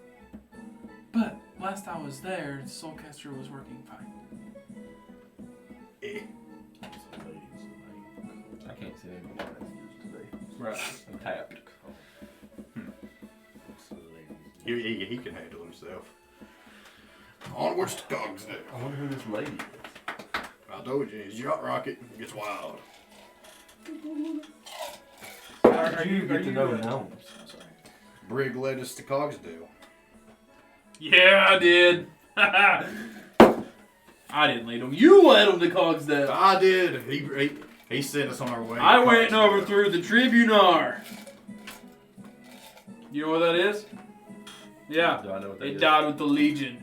But last I was there, the Soulcaster was working fine. I can't see any more messages today. Right. I'm tapped. He can handle himself. Onwards to Cogsdale. I wonder who this lady is. I told you, his yacht rocket gets wild. How did you get to know gnomes? Brig led us to Cogsdale. Yeah, I did. I didn't lead him. You led him to Cogsdale. I did. He sent us on our way. I to went Cogsdale. over through the Tribunar. You know what that is? Yeah. Do I know what that They is? died with the Legion.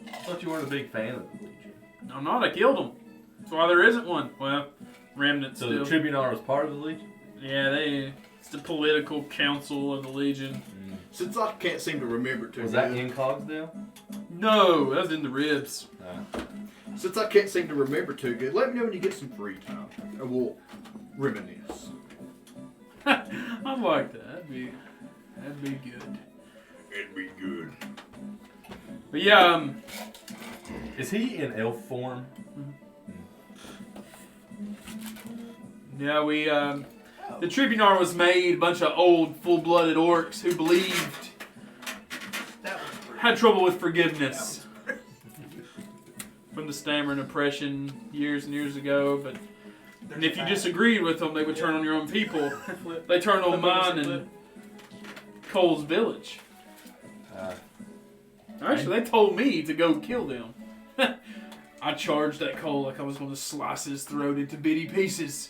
I thought you weren't a big fan of the Legion. I'm not. I killed them. That's why there isn't one. Well, remnants So still. the Tribunar was part of the Legion? Yeah, it's the political council of the Legion. Since I can't seem to remember too Was that good- in Cogsdale? No, that was in the ribs. Since I can't seem to remember too good, let me know when you get some free time. And we'll reminisce. I like that. That'd be good. It'd be good. But yeah, Is he in elf form? yeah, we the Tribunar was made, a bunch of old, full-blooded orcs who believed had trouble with forgiveness from the stammering oppression years and years ago. But and if you disagreed with them, they would turn on your own people. They turned on mine and Cole's village. Actually, they told me to go kill them. I charged that Cole like I was going to slice his throat into bitty pieces.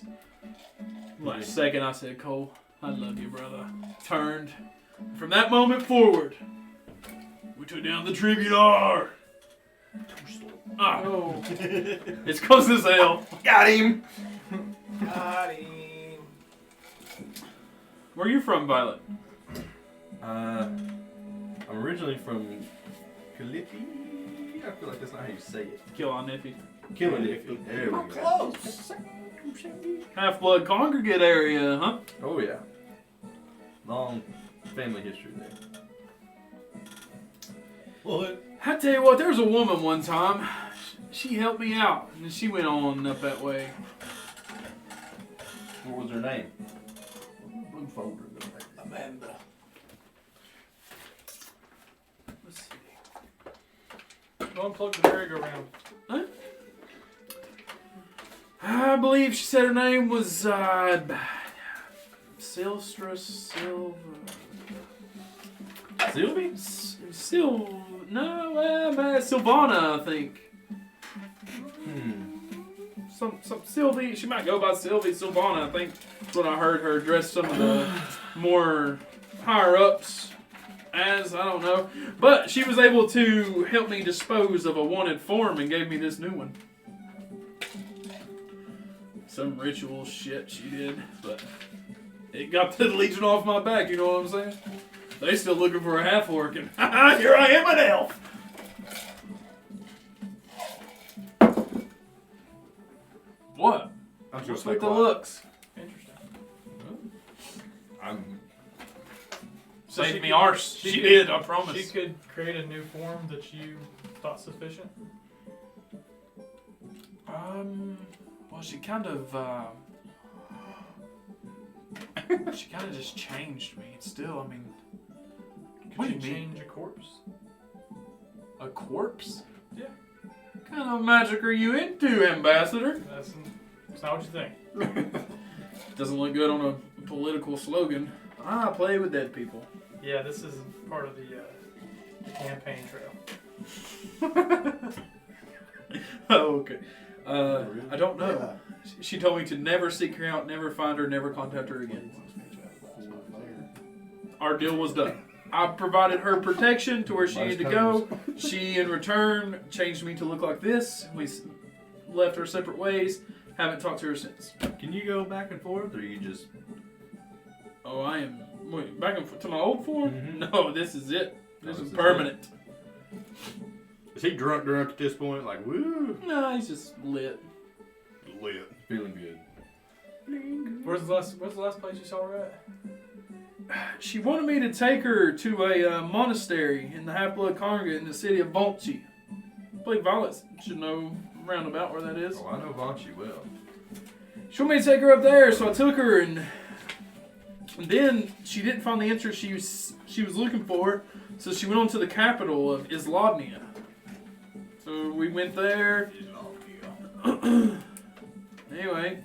Last second, I said, Cole, I love you, brother. Turned. From that moment forward, we took down the Tribunar. Ah, Oh. it's close as hell. Got him! Got him. Where are you from, Violet? I'm originally from Kalippi. I feel like that's not how you say it. Kill on Nippy. Killidiffy. There we go. Close. Half-blood congregate area, huh? Oh yeah. Long family history there. What? I tell you what, there was a woman one time. She helped me out, and she went on up that way. What was her name? Blue folder. Amanda. Let's see. Go unplug the merry-go-round. I believe she said her name was Silstress Sylvie? Sylvana, I think. Hmm. Some Sylvie. She might go by Sylvie Sylvana. I think that's what I heard her address some of the more higher ups as. I don't know, but she was able to help me dispose of a wanted form and gave me this new one. Some ritual shit she did, but it got the Legion off my back. You know what I'm saying? They still looking for a half-orc, and here I am, an elf. What? I'm just What's like with the looks? Interesting. I'm. So Saved she me could- arse. she She could- did, I promise. She could create a new form that you thought sufficient. Well, she kind of She kind of just changed me. It's still, I mean, Could what do you you mean? change a corpse? A corpse? Yeah. What kind of magic are you into, Ambassador? That's not what you think. Doesn't look good on a political slogan. I play with dead people. Yeah, this is part of the campaign trail. Oh, okay. I don't know. She told me to never seek her out, never find her, never contact her again. Our deal was done. I provided her protection to where she needed to go. She, in return, changed me to look like this. We left our separate ways. Haven't talked to her since. Can you go back and forth, or you just? Oh, I am. Wait, back and forth to my old form? Mhm. No, this is it. This this is is permanent. Is he drunk at this point? Like, woo? No, he's just lit. Lit. Feeling good. Where's the last place you saw her at? She wanted me to take her to a monastery in the half-blood congregate in the city of Vonchi. I believe Violet should know roundabout where that is. Oh, I know Vonchi well. She wanted me to take her up there, so I took her, and then she didn't find the answer she was looking for, so she went on to the capital of Isladnia. So we went there. Anyway,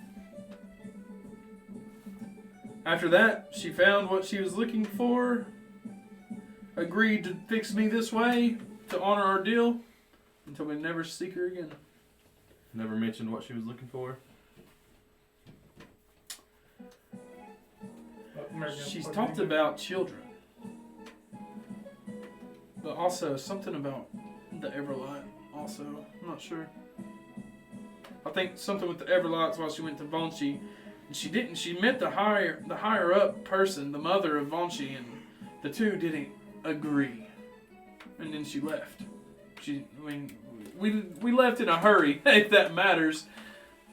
after that, she found what she was looking for, agreed to fix me this way to honor our deal, until we never seek her again. Never mentioned what she was looking for. She's talked about children, but also something about the Everlight. Also, I'm not sure. I think something with the Everlights while she went to Vonchi, and she didn't. She met the higher up person, the mother of Vonchi, and the two didn't agree, and then she left. We left in a hurry, if that matters.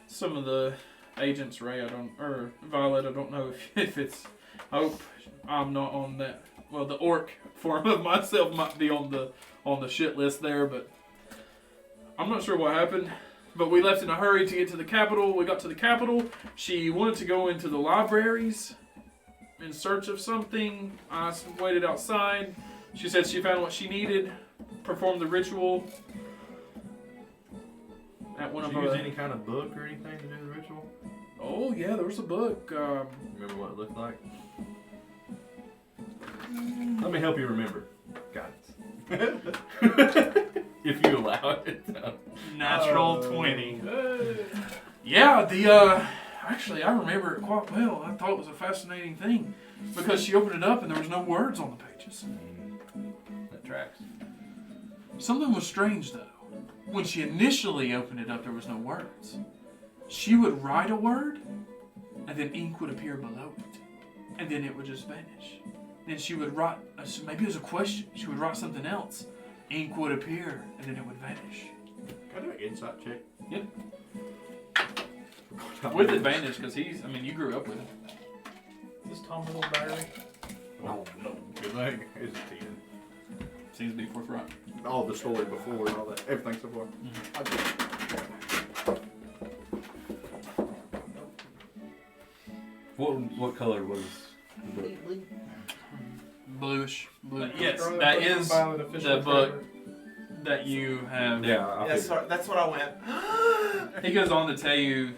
Some of the agents, Violet, I don't know if it's. I hope I'm not on that. Well, the orc form of myself might be on the shit list there, but I'm not sure what happened. But we left in a hurry to get to the capital. We got to the capital. She wanted to go into the libraries in search of something. I waited outside. She said she found what she needed, performed the ritual. At one Did of you our... use any kind of book or anything to do the ritual? Oh yeah, there was a book. Remember what it looked like? Let me help you remember. Guidance. If you allow it. Natural 20. Yeah, actually I remember it quite well. I thought it was a fascinating thing because she opened it up and there was no words on the pages. That tracks. Something was strange though. When she initially opened it up, there was no words. She would write a word, and then ink would appear below it, and then it would just vanish. Then she would write, maybe it was a question. She would write something else. Ink would appear, and then it would vanish. Can I do an insight check? Yep. With advantage, because you grew up with him. Is this Tom Riddle's diary? Oh, no. Good thing. It's a 10. Seems to be forthright. All the story before and all that. Everything so far. What color was the book? Bluish. Blue. Yes, Or that the is Violet official the book cover. that you have. Yeah, That's what I went. He goes on to tell you,